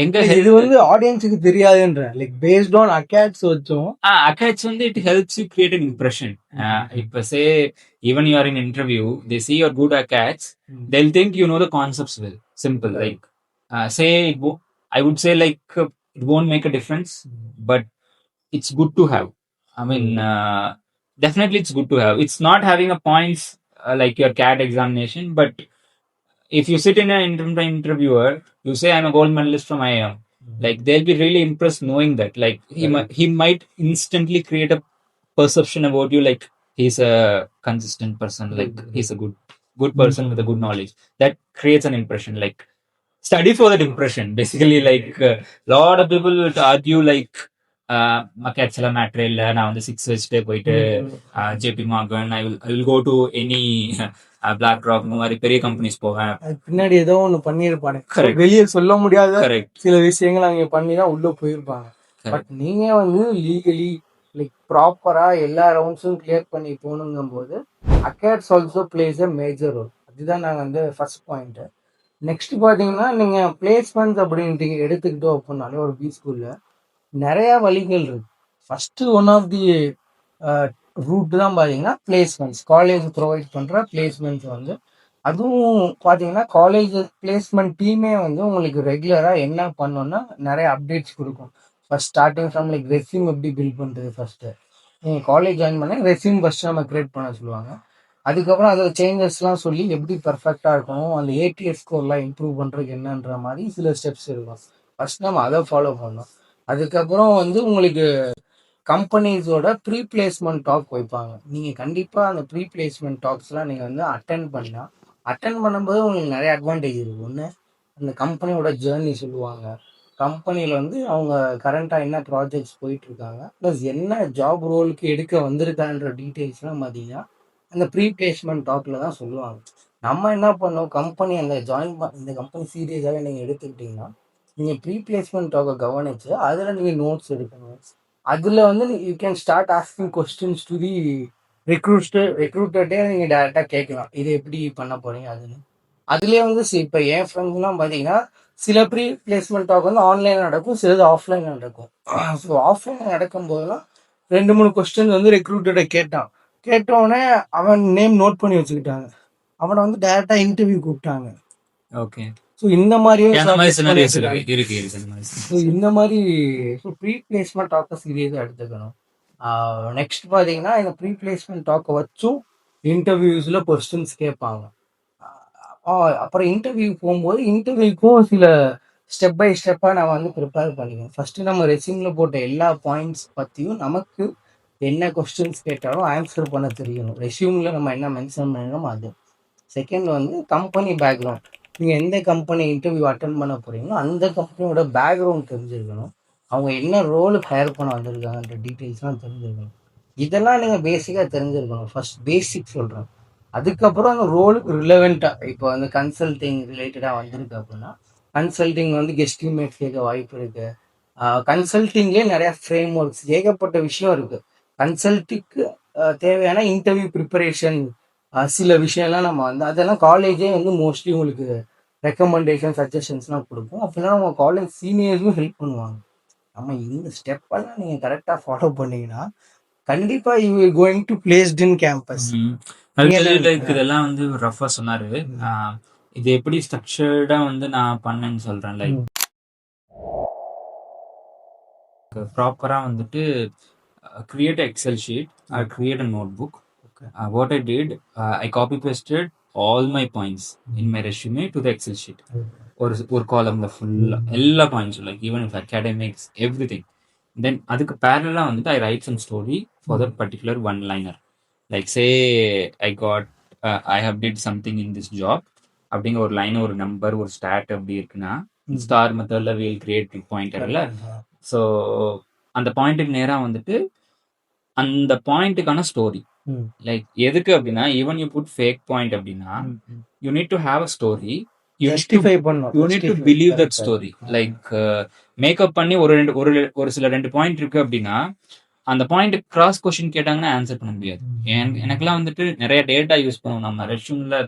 எங்க இது வந்து ஆடியன்ஸுக்கு தெரியாதுன்ற லைக் பேஸ்ட் ஆன் அகாட்ஸ் வச்சோம். அகாட்ஸ் வந்து it helps you create an impression. இப்ப say even you are in interview, they see your good acads, they'll think you know the concepts well. Simple. Like say I would say like it won't make a difference, but it's good to have. I mean, definitely it's good to have. It's not having a points like your CAT examination, but if you sit in an interviewer, you say I'm a gold medalist from IIM, like they'll be really impressed knowing that. Like he might instantly create a perception about you, like he's a consistent person, like he's a good person with a good knowledge. That creates an impression. Like study for that impression basically. Like lot of people would argue like மக்கேட்ஸ் எல்லாம் மேட்ரே இல்லை, நான் வந்து 6 வச்சுட்டு போயிட்டு JP Morgan, I will go to any Black Rock, இந்த மாதிரி பெரிய கம்பெனிஸ் போவேன். பின்னாடி ஏதோ ஒன்று பண்ணியிருப்பாங்க, வெளியே சொல்ல முடியாத சில விஷயங்கள் அவங்க பண்ணி தான் உள்ள போயிருப்பாங்க. பட் நீங்க வந்து லீகலி லைக் ப்ராப்பராக எல்லா ரவுண்ட்ஸும் கிளியர் பண்ணி போகணுங்கும் போது acads also play a major role. அதுதான் நாங்கள் வந்து ஃபர்ஸ்ட் பாயிண்ட்டு. நெக்ஸ்ட் பார்த்தீங்கன்னா நீங்கள் பிளேஸ்மெண்ட்ஸ் அப்படின்ட்டு எடுத்துக்கிட்டோம் அப்படின்னாலே ஒரு பி ஸ்கூலில் நிறையா வழிகள் இருக்கு. First one of the route தான் பார்த்தீங்கன்னா பிளேஸ்மெண்ட்ஸ். காலேஜ் ப்ரொவைட் பண்ணுற பிளேஸ்மெண்ட்ஸ் வந்து அதுவும் பார்த்தீங்கன்னா காலேஜ் பிளேஸ்மெண்ட் டீமே வந்து உங்களுக்கு ரெகுலராக என்ன பண்ணணும்னா நிறைய அப்டேட்ஸ் கொடுக்கும். First starting from like resume எப்படி பில்ட் பண்ணுறது. ஃபஸ்ட்டு நீங்கள் காலேஜ் ஜாயின் பண்ண ரெஸ்யூம் ஃபஸ்ட்டு நம்ம க்ரியேட் பண்ண சொல்லுவாங்க. அதுக்கப்புறம் அதில் சேஞ்சஸ்லாம் சொல்லி எப்படி பர்ஃபெக்டாக இருக்கணும், அந்த ஏடிஎஸ் ஸ்கோர்லாம் இம்ப்ரூவ் பண்ணுறதுக்கு என்னன்ற மாதிரி சில ஸ்டெப்ஸ் இருக்கும். ஃபஸ்ட் நம்ம அதை ஃபாலோ பண்ணணும். அதுக்கப்புறம் வந்து உங்களுக்கு கம்பெனிஸோட ப்ரீ பிளேஸ்மெண்ட் டாக் வைப்பாங்க. நீங்கள் கண்டிப்பாக அந்த ப்ரீ பிளேஸ்மெண்ட் டாக்ஸ்லாம் நீங்கள் வந்து அட்டன் பண்ணும்போது உங்களுக்கு நிறைய அட்வான்டேஜ் இருக்குது. ஒன்று, அந்த கம்பெனியோட ஜேர்னி சொல்லுவாங்க. கம்பெனியில் வந்து அவங்க கரண்ட்டாக என்ன ப்ராஜெக்ட்ஸ் போயிட்டுருக்காங்க, ப்ளஸ் என்ன ஜாப் ரோலுக்கு எடுக்க வந்திருக்கான்ற டீட்டெயில்ஸ்லாம் பார்த்தீங்கன்னா அந்த ப்ரீ பிளேஸ்மெண்ட் டாக்கில் தான் சொல்லுவாங்க. நம்ம என்ன பண்ணோம், கம்பெனி அந்த இந்த கம்பெனி சீரியஸாக நீங்கள் எடுத்துக்கிட்டிங்கன்னா நீங்கள் ப்ரீ பிளேஸ்மெண்ட் டாக்கை கவனித்து அதில் நீங்கள் நோட்ஸ் எடுக்கணும். அதில் வந்து you can start asking questions to the ரெக்ரூட்டர்டே நீங்கள் டேரெக்டாக கேட்கலாம், இது எப்படி பண்ண போகிறீங்க அதுன்னு. அதுலேயே வந்து இப்போ என் ஃப்ரெண்ட்ஸ்லாம் பார்த்தீங்கன்னா சில ப்ரீ பிளேஸ்மெண்ட் டாக் வந்து ஆன்லைனில் நடக்கும், சிலது ஆஃப்லைனில் நடக்கும். ஸோ ஆஃப்லைனில் நடக்கும் போதெல்லாம் 2-3 கொஸ்டின் வந்து ரெக்ரூட்டர்கிட்ட கேட்டோடனே அவன் நேம் நோட் பண்ணி வச்சுக்கிட்டாங்க. அவனை வந்து டேரெக்டாக இன்டர்வியூ கூப்பிட்டாங்க. ஓகே. ஸோ இந்த மாதிரியும் இருக்கு. ஸோ இந்த மாதிரி ப்ரீ பிளேஸ்மெண்ட் டாக்கை சீரியஸாக எடுத்துக்கணும். நெக்ஸ்ட் பார்த்தீங்கன்னா இந்த ப்ரீ பிளேஸ்மெண்ட் டாக்கை வச்சும் இன்டர்வியூஸில் கொஸ்டின்ஸ் கேட்பாங்க. அப்புறம் இன்டர்வியூ போகும்போது இன்டர்வியூக்கும் சில ஸ்டெப் பை ஸ்டெப்பாக நம்ம வந்து ப்ரிப்பேர் பண்ணிக்கணும். ஃபஸ்ட்டு நம்ம ரெஸ்யூமில் போட்ட எல்லா பாயிண்ட்ஸ் பற்றியும் நமக்கு என்ன கொஸ்டின்ஸ் கேட்டாலும் ஆன்சர் பண்ண தெரியணும். ரெஸ்யூமில் நம்ம என்ன மென்ஷன் பண்ணணும் அது. செகண்ட் வந்து கம்பெனி பேக்ரவுண்ட். நீங்கள் எந்த கம்பெனி இன்டர்வியூ அட்டன் பண்ண போகிறீங்களோ அந்த கம்பெனியோட பேக்ரவுண்ட் தெரிஞ்சிருக்கணும். அவங்க என்ன ரோலுக்கு ஹையர் பண்ண வந்திருக்காங்கன்ற டீட்டெயில்ஸ்லாம் தெரிஞ்சிருக்கணும். இதெல்லாம் நீங்கள் பேசிக்காக தெரிஞ்சிருக்கணும். ஃபர்ஸ்ட் பேசிக் சொல்கிறேன். அதுக்கப்புறம் அந்த ரோலுக்கு ரிலவெண்ட்டாக இப்போ வந்து கன்சல்டிங் ரிலேட்டடாக வந்திருக்கு அப்படின்னா கன்சல்டிங் வந்து கெஸ்டிமேட் கேட்க வாய்ப்பு இருக்குது. கன்சல்டிங்லேயே நிறையா ஃப்ரேம் ஒர்க்ஸ் ஏகப்பட்ட விஷயம் இருக்குது. கன்சல்ட்டுக்கு தேவையான இன்டர்வியூ ப்ரிப்பரேஷன் சில விஷயம்லாம் நம்ம வந்து அதெல்லாம் காலேஜே வந்து மோஸ்ட்லி உங்களுக்கு ரெக்கமெண்டேஷன் சஜஷன்ஸ்லாம் கொடுக்கும். அப்படின்னா உங்கள் காலேஜ் சீனியர்ஸும் ஹெல்ப் பண்ணுவாங்க. நம்ம இந்த ஸ்டெப்பெல்லாம் நீங்கள் கரெக்டாக ஃபாலோ பண்ணீங்கன்னா கண்டிப்பாக you will going to placed in campus. இதெல்லாம் வந்து ரஃபா சொன்னாரு. இது எப்படி ஸ்ட்ரக்சர்டா வந்து நான் பண்ணேன்னு சொல்றேன். லைக் ப்ராப்பரா வந்துட்டு create an Excel sheet or create a notebook. What I did, I copy pasted all my points in my resume to the Excel sheet. ஒரு காலம்ல ஃபுல்லா எல்லா பாயிண்ட்ஸும், like even if academics everything. Then அதுக்கு பேரலா வந்துட்டு I write some story for that particular one liner. Like say I have did something in this job அப்படிங்கிற ஒரு லைன், ஒரு நம்பர், ஒரு ஸ்டாட் அப்படி இருக்குன்னா ஸ்டார் மெத்தட்ல வில் கிரியேட் பாயிண்டர்ல. ஸோ அந்த பாயிண்ட்டுக்கு நேராக வந்துட்டு அந்த பாயிண்ட்டுக்கான ஸ்டோரி. லைக் எதுக்கு அப்படின்னா even you put fake point அப்படின்னா you need to have a story. You need to believe that story. Like make up பண்ணி ஒரு சில 2 பாயிண்ட் இருக்கு அப்படின்னா அந்த பாயிண்ட் கிராஸ் கொஸ்டின் கேட்டாங்கன்னா ஆன்சர் பண்ண முடியாது. எனக்குலாம் வந்துட்டு நிறைய டேட்டா யூஸ் பண்ணுவோம் நம்ம ரெஸ்யூம்ல.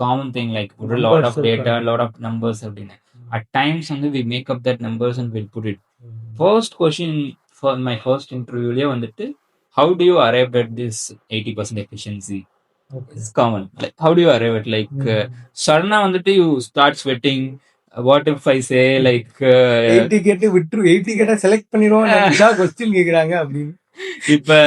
காமன் திங் லைக் ஒரு lot of data, lot of numbers அப்படின்னு. அட் டைம்ஸ் வந்து we make up that numbers and will put it. First question for my first இன்டர்வியூலயே வந்துட்டு how do you arrive at this 80% efficiency? It's common. Like, how do you arrive at suddenly வந்துட்டு you start sweating. What if I say 80 கேட்டு விட்டுரு, 80 கேட்டா செலக்ட் பண்ணிடுவோம், இதான் கொஸ்டின் கேக்குறாங்க அப்படின்னு. இப்ப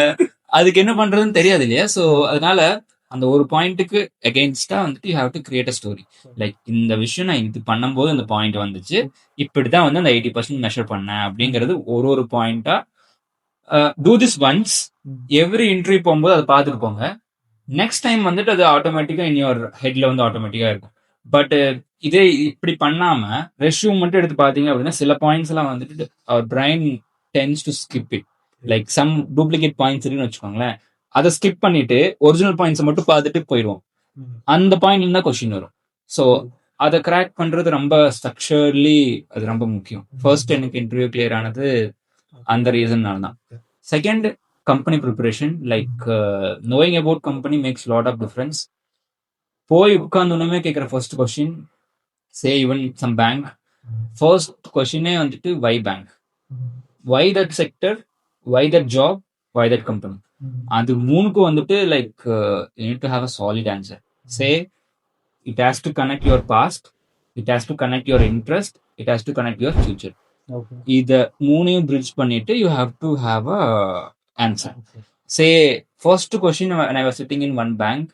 அதுக்கு என்ன பண்றதுன்னு தெரியாது இல்லையா? ஸோ அதனால அந்த ஒரு பாயிண்ட்டுக்கு அகெயின்ஸ்டா வந்துட்டு you have to create a story. Like இந்த விஷயம் நான் இது பண்ணும்போது அந்த பாயிண்ட் வந்துச்சு, இப்படிதான் வந்து அந்த 80% மெஷர் பண்ணேன் அப்படிங்கிறது ஒரு பாயிண்டா. Do this once, every interview போகும்போது அதை பார்த்துட்டு போங்க. நெக்ஸ்ட் டைம் வந்துட்டு அது ஆட்டோமேட்டிக்கா இன் யுவர் ஹெட்ல வந்து ஆட்டோமேட்டிக்கா இருக்கும். பட் இதே இப்படி பண்ணாம ரெஸ்யூம் மட்டும் எடுத்து பாத்தீங்க அப்படின்னா சில பாயிண்ட்ஸ் எல்லாம் வந்துட்டு our brain tends to skip it. Like some duplicate points இருக்குன்னு வச்சுக்கோங்களேன், அதை ஸ்கிப் பண்ணிட்டு ஒரிஜினல் பாயிண்ட்ஸ் மட்டும் பார்த்துட்டு போயிடுவோம். அந்த பாயிண்ட்ல தான் கொஸ்டின் வரும். ஸோ அதை கிராக் பண்றது ரொம்ப ஸ்ட்ரக்சர்லி அது ரொம்ப முக்கியம். ஃபர்ஸ்ட் எனக்கு இன்டர்வியூ கிளியர் ஆனது அந்த ரீசன்னால தான். Second, company preparation, like knowing about company makes a lot of difference. போய் உட்கார்ந்தோன்னே கேட்குற first question, say even some bank, first கொஸ்டினே வந்துட்டு why bank, why that sector, why that job, why that company. அது மூணுக்கும் வந்துட்டு like you need to have a solid answer. Say it has to connect your past, it has to connect your interest, it has to connect your future. இத மூணையும் பிரிட்ஜ் பண்ணிட்டு you have to have a answer. Say first question, when I was sitting in one bank,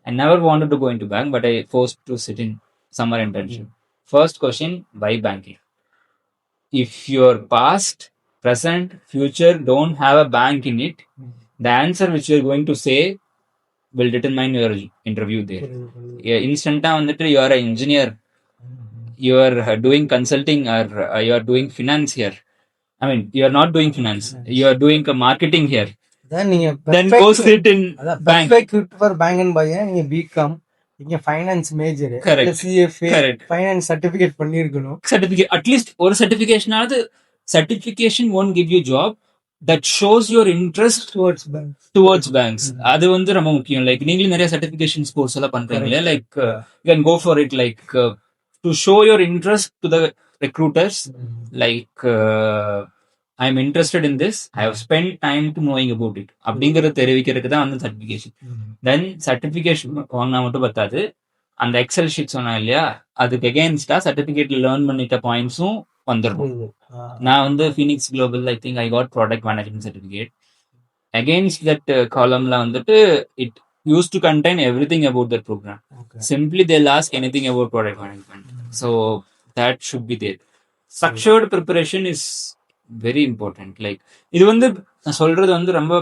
I never wanted to go into bank, but I forced to sit in summer internship. First question, why banking? If your past, present, future don't have a bank in it, the answer which you're going to say will determine your interview there. Instant வந்துட்டு you are an engineer, you are doing consulting, or you are doing finance here. I mean, you are not doing finance, you are doing marketing here. அதான் நீங்க Then go sit in bank. Perfect fit for பேங்க்னு பாத்தீங்கன்னா நீங்க பிகாம், நீங்க finance major, Correct. CFA, Correct. Finance certificate பண்ணிருக்கணும். Certificate, at least ஒரு certification-ஆவது, certification won't give you job, that shows your interest towards bank. towards banks. அது வந்து ரொம்ப முக்கியம். லைக் நீங்களும் நிறைய certifications கோர்ஸ் எல்லாம் பண்றீங்களே, like you can go for it, like to show your interest to the recruiters, like I am interested in this, I have spent time to knowing about it அப்படிங்கறத தெரிவிக்கிறதுக்கு தான் வந்து சர்டிபிகேஷன். தென் சர்டிபிகேஷன் வாங்கினா மட்டும் பத்தாது, அந்த எக்ஸல் ஷீட் சொன்னா இல்லையா, அதுக்கு எகெயின்ஸ்டா சர்டிபிகேட்ல லேர்ன் பண்ணிட்ட பாயிண்ட்ஸும் வந்துடும். நான் வந்து Phoenix Global, I think I got product management certificate. Against that காலம்ல வந்துட்டு it used to contain everything about that programme. Simply they'll ask anything about product management. So that should be there. Structured preparation is very important. Like இது வந்து நான் சொல்றது வந்து ரொம்ப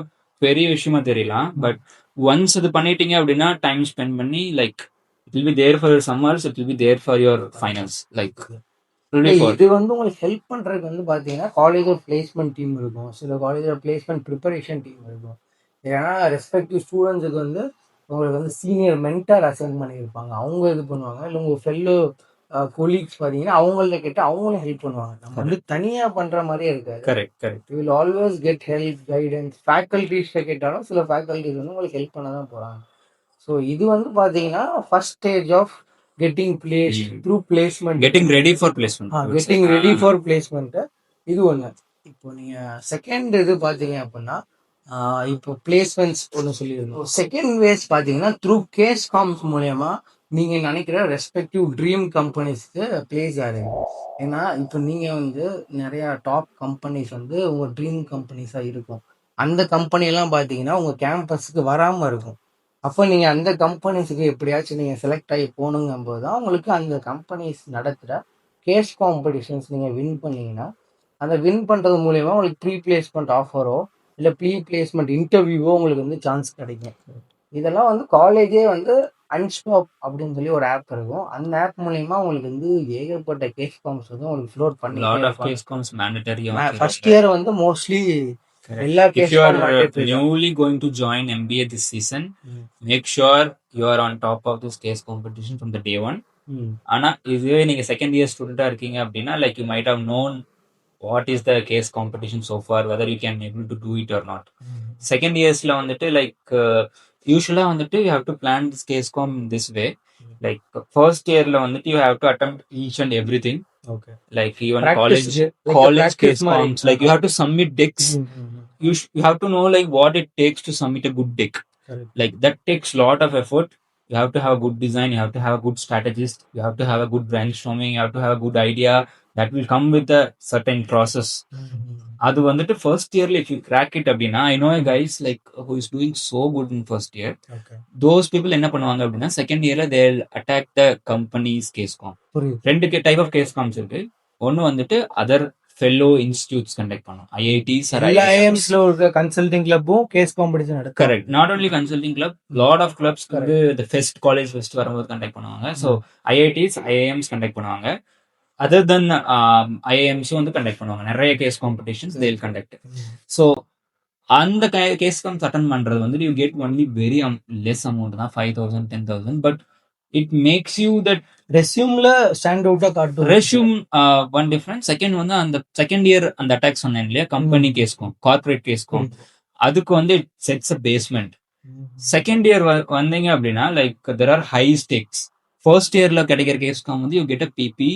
பெரிய விஷயமா தெரியலாம், பட் ஒன்ஸ் அது பண்ணிட்டீங்க அப்படின்னா டைம் ஸ்பெண்ட் பண்ணி, like it will be there for your summers, it will be there for your finals. Like இது வந்து உங்களுக்கு ஹெல்ப் பண்றதுக்கு வந்து பாத்தீங்கன்னா காலேஜ் பிளேஸ்மெண்ட் டீம் இருக்கும், சில காலேஜ் பிளேஸ்மெண்ட் ப்ரிப்பரேஷன் டீம் இருக்கும். ஏன்னா ரெஸ்பெக்டிவ் ஸ்டூடெண்ட்ஸுக்கு வந்து உங்களுக்கு வந்து சீனியர் மென்டார் அசைன் பண்ணியிருப்பாங்க, அவங்க இது பண்ணுவாங்க. இல்லை உங்கள் ஃபெல்லோ கொலீக்ஸ் பார்த்தீங்கன்னா அவங்கள்ட்ட கேட்டு அவங்களும் ஹெல்ப் பண்ணுவாங்க. நம்ம வந்து தனியாக பண்ணுற மாதிரியே இருக்காது. Correct correct. You will always get help, guidance. ஃபேக்கல்ட்டிஸ்ட்டை கேட்டாலும் சில ஃபேக்கல்ட்டிஸ் வந்து உங்களுக்கு ஹெல்ப் பண்ண தான் போகிறாங்க. ஸோ இது வந்து பார்த்தீங்கன்னா first stage of getting place through placement, getting ready for placement, getting ready for placement. இது ஒன்று. இப்போ நீங்கள் செகண்ட் இது பார்த்தீங்க அப்படின்னா இப்போ பிளேஸ்மெண்ட்ஸ் ஒன்று சொல்லியிருந்தோம். செகண்ட் வேஸ் பார்த்தீங்கன்னா த்ரூ கேஸ் காம்ஸ் மூலயமா நீங்கள் நினைக்கிற ரெஸ்பெக்டிவ் ட்ரீம் கம்பெனிஸ்க்கு பிளேஸ் ஆகுங்க. ஏன்னா இப்போ நீங்கள் வந்து நிறையா டாப் கம்பெனிஸ் வந்து உங்கள் ட்ரீம் கம்பெனிஸாக இருக்கும். அந்த கம்பெனியெல்லாம் பார்த்தீங்கன்னா உங்கள் கேம்பஸுக்கு வராமல் இருக்கும். அப்போ நீங்கள் அந்த கம்பெனிஸுக்கு எப்படியாச்சும் நீங்கள் செலக்ட் ஆகி போகணுங்கும்போது தான் உங்களுக்கு அந்த கம்பெனிஸ் நடத்துகிற கேஸ் காம்படிஷன்ஸ் நீங்கள் வின் பண்ணீங்கன்னா, அந்த வின் பண்ணுறது மூலயமா உங்களுக்கு ப்ரீ பிளேஸ்மெண்ட் ஆஃபரோ இல்லை ப்ரீ பிளேஸ்மெண்ட் இன்டர்வியூவோ உங்களுக்கு வந்து சான்ஸ் கிடைக்கும். இதெல்லாம் வந்து காலேஜே வந்து அன்ஸ்டாப் அப்படின்னு சொல்லி ஒரு ஆப் இருக்கும். அந்த ஆப் மூலயமா உங்களுக்கு வந்து ஏகப்பட்ட கேஸ் ஃபார்ம்ஸ் வந்து உங்களுக்கு ஃப்ளோட் பண்ணி ஃபர்ஸ்ட் இயர் வந்து மோஸ்ட்லி எல்லா case. If you are newly going to join MBA this season, make sure you are on top of this case competition from the day one. ஆனா இதுவே நீங்க செகண்ட் இயர் ஸ்டூடெண்டா இருக்கீங்க அப்படின்னா, like you might have known what is the case competition so far, whether you can able to do it or not. Second yearsல வந்துட்டு like usually வந்துட்டு you have to plan this case com in this way. Like first yearல வந்துட்டு you have to attempt each and everything. Okay. Like even college case coms, like you have to submit decks. You have to know like what it takes to submit a good deck. Correct. Like that takes lot of effort. You have to have a good design, you have to have a good strategist, you have to have a good brainstorming, you have to have a good idea that will come with a certain process. அது வந்துட்டு ஃபர்ஸ்ட் இயர்ல if you crack it அப்படின்னா, I know a guys like who is doing so good in first year. Okay. Those people என்ன பண்ணுவாங்க அப்படின்னா செகண்ட் இயர்ல they'll attack the company's case com. ரெண்டு டைப் ஆஃப் கேஸ் காம்ஸ் இருக்கு. ஒன்னு வந்துட்டு அதர் ஃபெல்லோ இன்ஸ்டிடியூட்ஸ் கண்டக்ட் பண்ணும், IITs or IIMsல ஒரு கன்சல்டிங் கிளப்பும் கேஸ் காம்படிஷன் நடக்கும். Correct. Not only consulting club, lot of clubs வந்து the ஃபெஸ்ட் காலேஜ் ஃபெஸ்ட் வரும்போது கண்டக்ட் பண்ணுவாங்க. ஸோ IITs IIMs கண்டக்ட் பண்ணுவாங்க. அதர் தென் IIMஸும் வந்து கண்டக்ட் பண்ணுவாங்க. நிறைய case competitions they will conduct. So அந்த கேஸ் காம்ஸ் அட்டன் பண்றது வந்து you get only very less amount தான், 5,000 10,000. But it makes you that ரெஸ்யூம்ல ஸ்டாண்ட் அவுட்டா காட்டும். Resume one difference. செகண்ட் வந்து அந்த செகண்ட் இயர் அந்த அட்டாக் சொன்னேன் இல்லையா, கம்பெனி கேஸ்க்கும் கார்பரேட் கேஸ்க்கும், அதுக்கு வந்து it sets a basement. Second year வந்தீங்க அப்படின்னா like there are high stakes. First இயர்ல கிடைக்கிற கேஸ்காம் வந்து you get a BP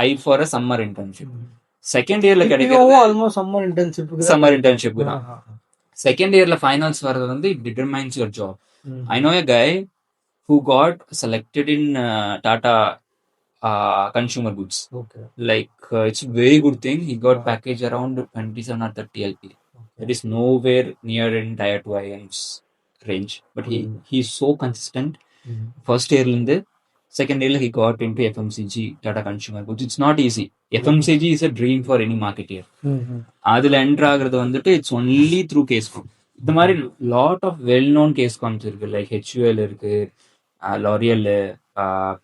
I for a summer internship. Second இயர்ல கிடைக்கிறது ஆல்மோஸ்ட் சம்மர் இன்டர்ன்ஷிப் தான். செகண்ட் இயர்ல ஃபைனல்ஸ் வர்றது வந்து it determines your job. I know a guy who got selected in Tata consumer goods. Okay. Like it's a very good thing. He got package around 27 or 30 LP. That is nowhere near in tier 2 IIMs range. But he's so consistent. First year linde second year he got into FMCG Tata consumer goods. It's not easy. FMCG is a dream for any marketer. அதுல என்டர் ஆகுறது வந்துட்டு இட்ஸ் ஒன்லி த்ரூ கேஸ்காம். இந்த மாதிரி lot of well known case comps இருக்கு. லைக் ஹெச்யூஎல் இருக்கு, லாரியல்,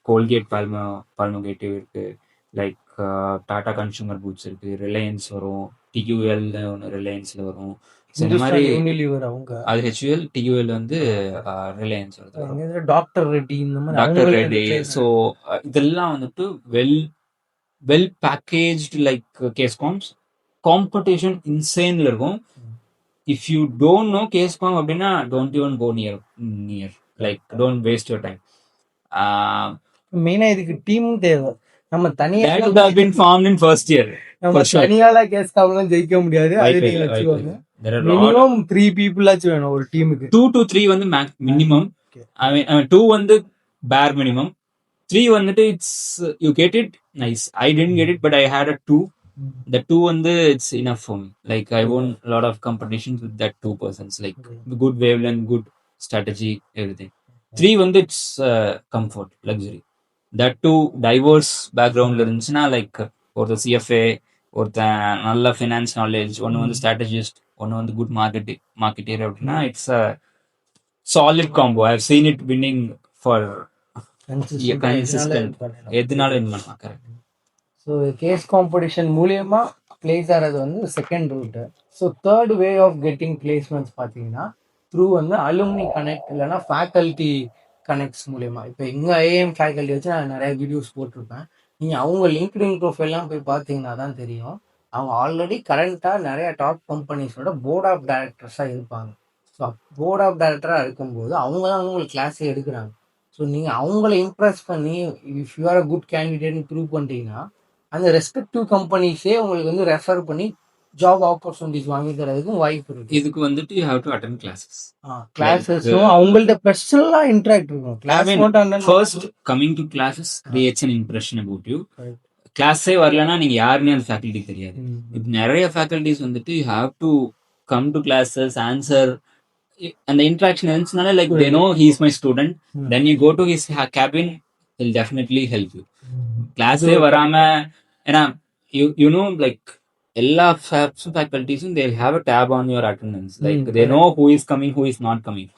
கோல்கேட் பால்மோகேட்டிவ் இருக்கு, லைக் டாடா கன்சூமர் கூட்ஸ் இருக்கு, ரிலையன்ஸ் வரும், டியூஎல் ஒன்று ரிலையன்ஸ்ல வரும். இந்த மாதிரி அது ஹெச்யூஎல், டியூஎல் வந்து ரிலையன்ஸ் வருது, டாக்டர் ரெட்டி. ஸோ இதெல்லாம் வந்துட்டு well packaged like case comps. Competition இன்சேன்ல இருக்கும். If you don't know case comp அப்படின்னா don't even go near like don't waste your time. மெயினா இதுக்கு டீமும் தேவை. நம்ம தனியா ஃபர்ஸ்ட் இயர் தனியால கேஸ்காம்லாம் ஜெயிக்க முடியாது. மினிமம் 3 people ஆச்சும் வேணும் ஒரு டீமுக்கு. 2 to 3 வந்து மினிமம். ஐ மீன் 2 வந்து பேர் மினிமம். 3 வந்துட்டு it's you get it nice. I didn't get it but I had a 2. The 2 வந்து it's enough for me. Like I won a lot of competitions with that 2 persons. Like good wavelength, good strategy, everything. 3 வந்து it's comfort, luxury. That 2 diverse backgroundல இருந்துச்சுன்னா லைக் ஒருத்தர் CFA, ஒருத்தன் நல்ல ஃபினான்ஸ் நாலேஜ், ஒன்று வந்து ஸ்ட்ராட்டஜிஸ்ட், ஒன்று வந்து குட் மார்க்கெட்டர் அப்படின்னா it's a solid combo. I have seen it winning for consistent. எதுனால வின் பண்ணலாம். கரெக்ட். ஸோ கேஸ் காம்படிஷன் மூலியமா பிளேஸ் ஆகிறது வந்து second route. So third way of getting placements பார்த்தீங்கன்னா த்ரூ வந்து அலுமினி கனெக்ட் இல்லைன்னா ஃபேக்கல்ட்டி கனெக்ட்ஸ் மூலியமா. இப்போ எங்கள் ஐஏஎம் ஃபேக்கல்ட்டி வச்சு நான் நிறைய வீடியோஸ் போட்டிருப்பேன். நீங்கள் அவங்க லிங்க்டின் ப்ரொஃபைல்லாம் போய் பார்த்தீங்கன்னா தான் தெரியும். அவங்க ஆல்ரெடி கரண்ட்டாக நிறைய டாப் கம்பெனிஸோட போர்ட் ஆஃப் டைரக்டர்ஸாக இருப்பாங்க. ஸோ போர்ட் ஆஃப் டைரக்டராக இருக்கும்போது அவங்க தான் உங்களுக்கு கிளாஸே எடுக்கிறாங்க. ஸோ நீங்கள் அவங்கள இம்ப்ரெஸ் பண்ணி if you are a good கேண்டிடேட்னு ப்ரூவ் பண்ணிட்டீங்கன்னா அந்த ரெஸ்பெக்டிவ் கம்பெனிஸே உங்களுக்கு வந்து ரெஃபர் பண்ணி ஜாப் ஆப்பர்ச்சுனிட்டிஸ் வாங்கி தரதுக்கும் வாய்ப்பு இருக்கு. இதுக்கு வந்துட்டு யூ ஹேவ் டு அட்டெண்ட் கிளாஸஸும் அவங்கள்ட்ட பர்சனலா இன்டராக்ட் இருக்கும். First coming to classes creates an impression about you. கிளாஸே வரலன்னா நீங்க யாருன்னே அந்த ஃபேக்கல்ட்டி தெரியாது. இப்போ நிறைய ஃபேக்கல்ட்டிஸ் வந்துட்டு you have to come to classes, answer. அந்த இன்ட்ராக்ஷன் இருந்துச்சுனால like they know he is my student. Then you go to his cabin, will definitely help you. கிளாஸே வராம, ஏன்னா யூ நோ லைக் எல்லா ஃபேக்கல்ட்டிஸும் they will have a tab on your attendance. Like they know who is coming, who is not coming.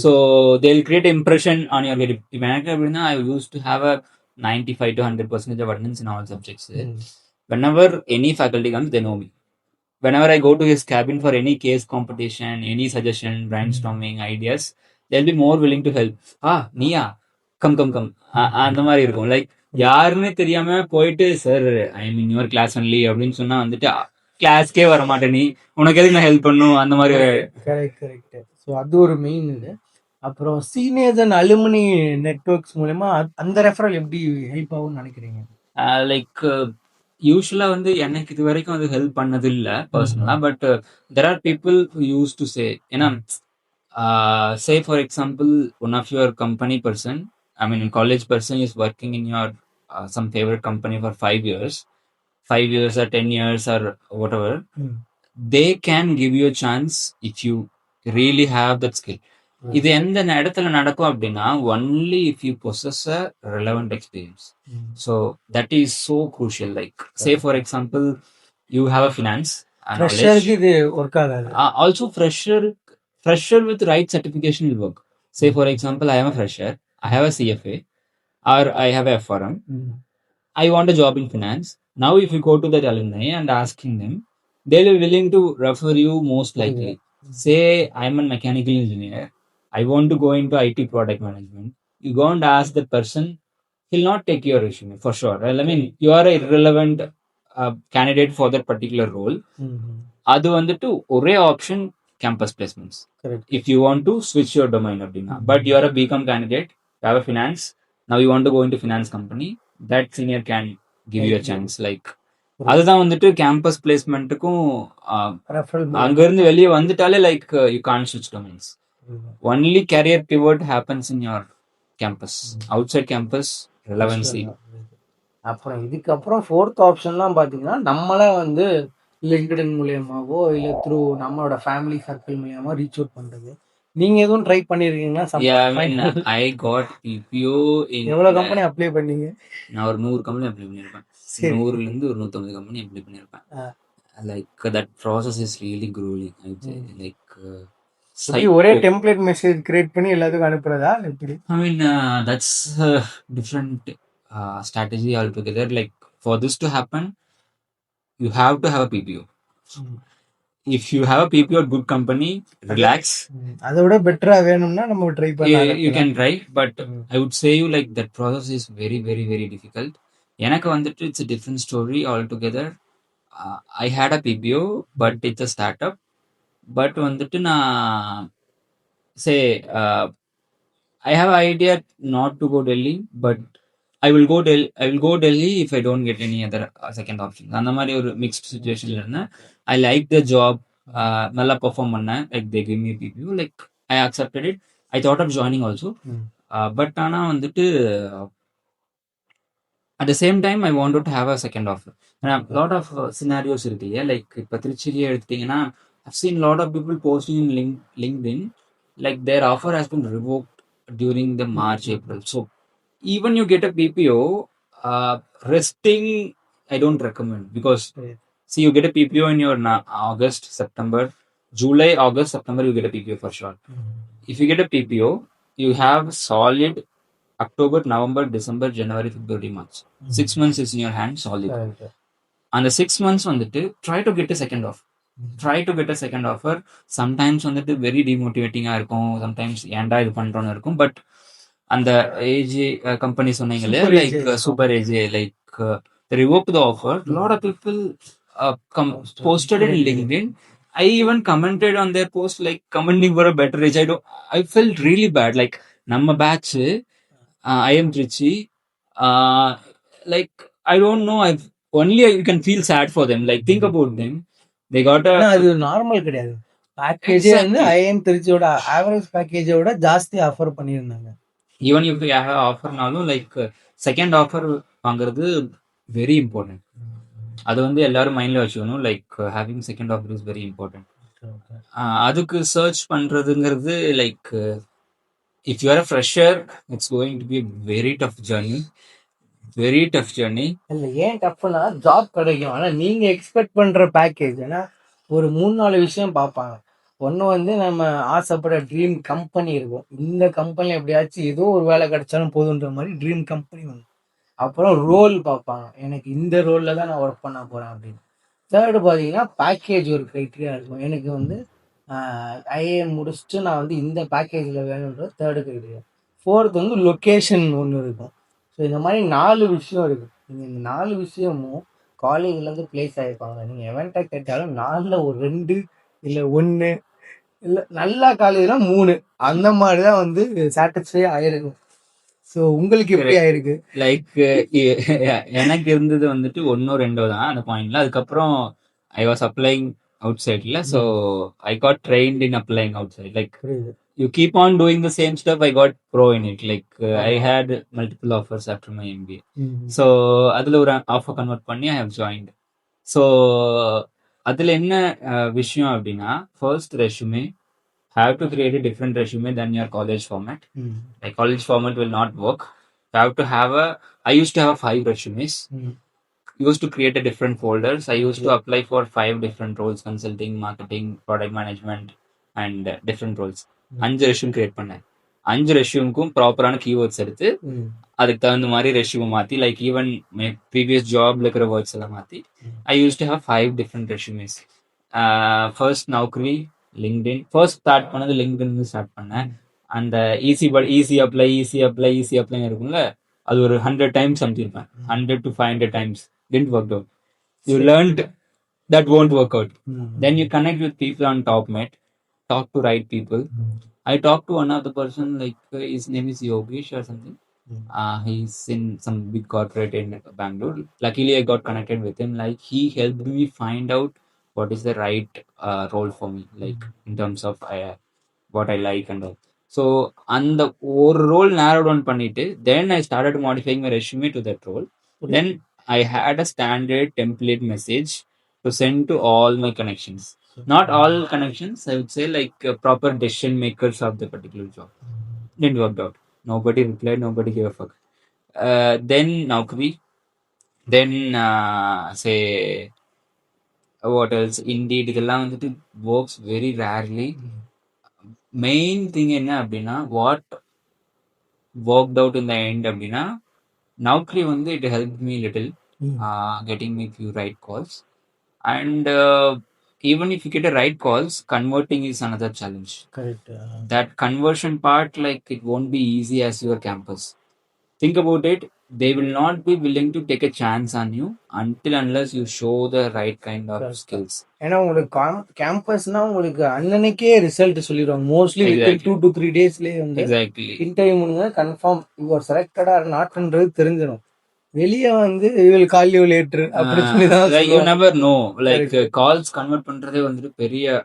So they will create impression on your grade. If எனக்கு அப்படின்னா I used to have a 95 to 100% of attendance in all subjects. Whenever any faculty comes, they know me. Whenever I go to his cabin for any case competition, any suggestion, brainstorming ideas, they'll be more willing to help. நீயா கம் அந்த மாதிரி இருக்கும். லைக் யாருன்னு தெரியாம போயிட்டு sir I mean your class only அப்படின்னு சொன்னா வந்துட்டு கிளாஸ்க்கே வர மாட்டேன், நீ உனக்கு எதுக்கு நான் ஹெல்ப் பண்ணும் அந்த மாதிரி. கரெக்ட். ஸோ அது ஒரு மெயின் இது. அப்புறம் சீனியர்ஸ் அண்ட் அலுமினி நெட்வொர்க்ஸ் மூலமா அந்த ரெஃபரல் எப்படி ஹெல்ப் ஆகும்னு நினைக்கிறீங்க? லைக் யூஸ்வலா வந்து எனக்கு இது வரைக்கும் அது ஹெல்ப் பண்ணது இல்லை பர்சனலா. But there are people who use to say, ஏன்னா say for example one of your company person, I mean college person is working in your some favorite company for 5 years or 10 years or whatever. They can give you a chance if you really have that skill. இது எந்த இடத்துல நடக்கும் அப்படின்னா only if you possess a relevant experience. So that is so crucial. Like say for example you have a finance knowledge. இது work ஆகாது. Also fresher with right certification will work. Say for example I am a fresher, I have a CFA or I have a FRM. I want a job in finance. Now if you go to that alumni and asking them, they will be willing to refer you most likely. Say I am a mechanical engineer, I want to go into IT product management. You go and ask that person, he'll not take your resume for sure. I mean you are a irrelevant candidate for that particular role. அது வந்துட்டு ஒரே option campus placements. Correct. If you want to switch your domain அப்படின்னா, but you are a BCom candidate, you have a finance, now you want to go into finance company, that senior can give you a chance. Like அதுதான் வந்துட்டு கேம்பஸ் பிளேஸ்மெண்ட்டுக்கும் ரெஃபரல் அங்கிருந்து வெளியே வந்துட்டாலே லைக் யூ கான் ஸ்விட்ச் domains. Only career pivot happens in your campus. Outside campus relevancy. அப்புறம் இதுக்கப்புறம் ஃபோர்த் ஆப்ஷன்லாம் பார்த்தீங்கன்னா நம்மளே வந்து லிங்க்டின் மூலியமாவோ இல்லை த்ரூ நம்மளோட ஃபேமிலி சர்க்கிள் மூலியமா ரீச் அவுட் பண்றது. நீங்க எதுவும் ட்ரை பண்ணிருக்கீங்களா? Yeah, I mean, I got PPO in எவ்வளவு கம்பெனி அப்ளை பண்ணீங்க? நான் ஒரு 100 கம்பெனி அப்ளை பண்ணியிருப்பேன். 100ல இருந்து ஒரு 150 கம்பெனி அப்ளை பண்ணியிருப்பேன். Like that process is really grueling. Like ஒரே டெம்ப்ளேட் மெசேஜ் கிரியேட் பண்ணி எல்லாத்துக்கும் அனுப்புறதா எப்படி? I mean, that's a different strategy altogether. Like for this to happen, you have to have a PPO. If you have a PPO at good company, relax. அதை விட பெட்டரா வேணும்னா நம்ம ட்ரை பண்ணலாம். You can try, but I would say you like that process is very very very difficult. எனக்கு வந்துட்டு it's a different story altogether. I had a PPO, but it's a startup. But வந்துட்டு நான் say I have an idea not to go Delhi, but I will go Delhi if I don't get any other second option. அந்த மாதிரி ஒரு மிக்ஸ்ட் சுச்சுவேஷன்ல இருந்தேன். I like the job. நல்லா பெர்ஃபார்ம் பண்ணேன். Like they give me PPO, like I accepted it. I thought of joining also. But ஆனா வந்துட்டு at the same time I wanted to have a second offer. Lot of scenarios இருக்கு இல்லையா? லைக் இப்போ திருச்சியிலேயே எடுத்துட்டீங்கன்னா I've seen lot of people posting in LinkedIn like their offer has been revoked during the March, April. So even you get a PPO, resting I don't recommend, because see, you get a PPO in your August, September, July, August, September, you get a PPO for sure. If you get a PPO, you have solid October, November, December, January, February, March. 6 months is in your hand, solid. And the 6 months வந்துட்டு try to get a second offer. Try to get a second offer. Sometimes வந்துட்டு very demotivating இருக்கும். Sometimes ஏன்டா இது பண்றோம்னு இருக்கும். பட் அந்த ஏஜ் கம்பெனி சொன்னீங்களே, like super age, like they revoked the offer. A lot of people posted it in LinkedIn. I even commented on their post like commenting for a better age. I felt really bad. Like நம்ம batch, I am Trichy. Like I don't know. Only you can feel sad for them. Like think about them. They got a. அது நார்மல் கிடையாது. பேக்கேஜ் வந்து ஐஎம் திருச்சியோட ஆவரேஜ் பேக்கேஜோட ஜாஸ்தி ஆஃபர் பண்ணியிருந்தாங்க. Even if you have ஆஃபர்னாலும் லைக் செகண்ட் ஆஃபர் வாங்குறது வெரி இம்பார்ட்டன்ட். அது வந்து எல்லாரும் மைண்ட்ல வச்சுக்கணும். Like having second offer is very important. அதுக்கு சர்ச் பண்றதுங்கிறது like if you are a fresher, it's going to be very tough journey. Very tough journey. இல்லை ஏன் டஃப்னா ஜாப் கிடைக்கும். ஆனால் நீங்க எக்ஸ்பெக்ட் பண்ற பேக்கேஜ் ஏன்னா ஒரு 3-4 விஷயம் பார்ப்பாங்க. ஒன்று வந்து நம்ம ஆசைப்படுற ட்ரீம் கம்பெனி இருக்கும். இந்த கம்பெனி எப்படியாச்சும் ஏதோ ஒரு வேலை கிடைச்சாலும் போதுன்ற மாதிரி ட்ரீம் கம்பெனி வந்து. அப்புறம் ரோல் பார்ப்பாங்க. எனக்கு இந்த ரோலில் தான் நான் ஒர்க் பண்ண போகிறேன் அப்படின்னு. தேர்டு பார்த்தீங்கன்னா பேக்கேஜ் ஒரு க்ரைட்டீரியா இருக்கும். எனக்கு வந்து ஐஏஎம் முடிச்சுட்டு நான் வந்து இந்த பேக்கேஜில் வேணுன்றது தேர்டு க்ரைட்டீரியா. ஃபோர்த் வந்து லொக்கேஷன் ஒன்று இருக்கும். ஸோ இந்த மாதிரி 4 விஷயம் இருக்குது. நீங்கள் இந்த 4 விஷயமும் காலேஜ்லேருந்து பிளேஸ் ஆகிருப்பாங்க. நீங்கள் எவன்ட்டா கேட்டாலும் 4ல் ஒரு 2 இல்லை 1 இல்லை நல்ல காலேஜ்லாம் 3 அந்த மாதிரி தான் வந்து சாட்டிஸ்ஃபை ஆயிருக்கும். ஸோ உங்களுக்கு எப்படி ஆயிருக்கு? லைக் எனக்கு இருந்தது வந்துட்டு 1-2 தான் அந்த பாயிண்ட்ல. அதுக்கப்புறம் ஐ வாஸ் அப்ளைங் அவுட் சைட்ல. So I got trained in applying outside. Like you keep on doing the same stuff. I got pro in it. Like I had multiple offers after my MBA. So அதில் ஒரு ஆஃபர் கன்வெர்ட் பண்ணி ஐ ஹவ் ஜாயின்ட். ஸோ அதில் என்ன விஷயம் அப்படின்னா, first resume have to create a different resume than your college format. Like college format will not work. You have to have I used to have 5 resumes. Used to create a different folders. I used to apply for 5 different roles: consulting, marketing, product management, and different roles. 5 resume create பண்ணேன். 5 resumeக்கும் ப்ராப்பரான keywords எடுத்து அதுக்கு தகுந்த மாதிரி ரெஸ்யூம் மாற்றி, லைக் ஈவன் ப்ரீவியஸ் ஜாப்ல இருக்கிற வேர்ட்ஸ் எல்லாம் மாற்றி I used to have 5 different resumes. First Naukri, LinkedIn. First start பண்ணது லிங்க்டின் ஸ்டார்ட் பண்ணேன். அந்த ஈஸி அப்ளை இருக்கும்ல, அது ஒரு 100 times அனுப்பியிருப்பேன். 100 to 500 times. Didn't work out. You learned that won't work out. Then you connect with people on TopMate. talk to right people. I talked to one of the person, like his name is Yogesh or something. He's in some big corporate in Bangalore. Luckily, I got connected with him. Like he helped me find out what is the right role for me, like in terms of what I like and all. So அந்த ஒரு ரோல் narrow down பண்ணிட்டு then I started modifying my resume to that role. Then I had a standard template message to send to all my connections. Not all connections, I would say, like proper decision makers of the particular job. Didn't work out. Nobody replied, nobody gave a fuck. Then Naukri, then say what else? Indeed, இதெல்லாம் வந்துட்டு works very rarely. Main thing என்ன அப்படின்னா what worked out in the end அப்படின்னா Naukri வந்து it helped me little getting me few right calls and even if you get a right calls converting is another challenge. Correct. That conversion part, like it won't be easy as your campus. Think about it, they will not be willing to take a chance on you until unless you show the right kind of Correct. skills. ஏன்னா உங்களுக்கு கேம்பஸ்னா உங்களுக்கு அன்னன்னைக்கே ரிசல்ட் சொல்லிடுவாங்க மோஸ்ட்லி வித்தின் Exactly. 2 to 3 டேஸ்லயே வந்து Exactly. இன்டர்வியூ முடிஞ்சா கன்ஃபார்ம் யுவர் செலக்டடா நாட்ன்றது தெரிஞ்சிடும். வெளியே வந்து வில் கால் யூ லேட்டர் அப்படி சொல்லி தான் Like you சொல்லுவாங்க. never know, like calls convert பண்றதே வந்துட்டு பெரிய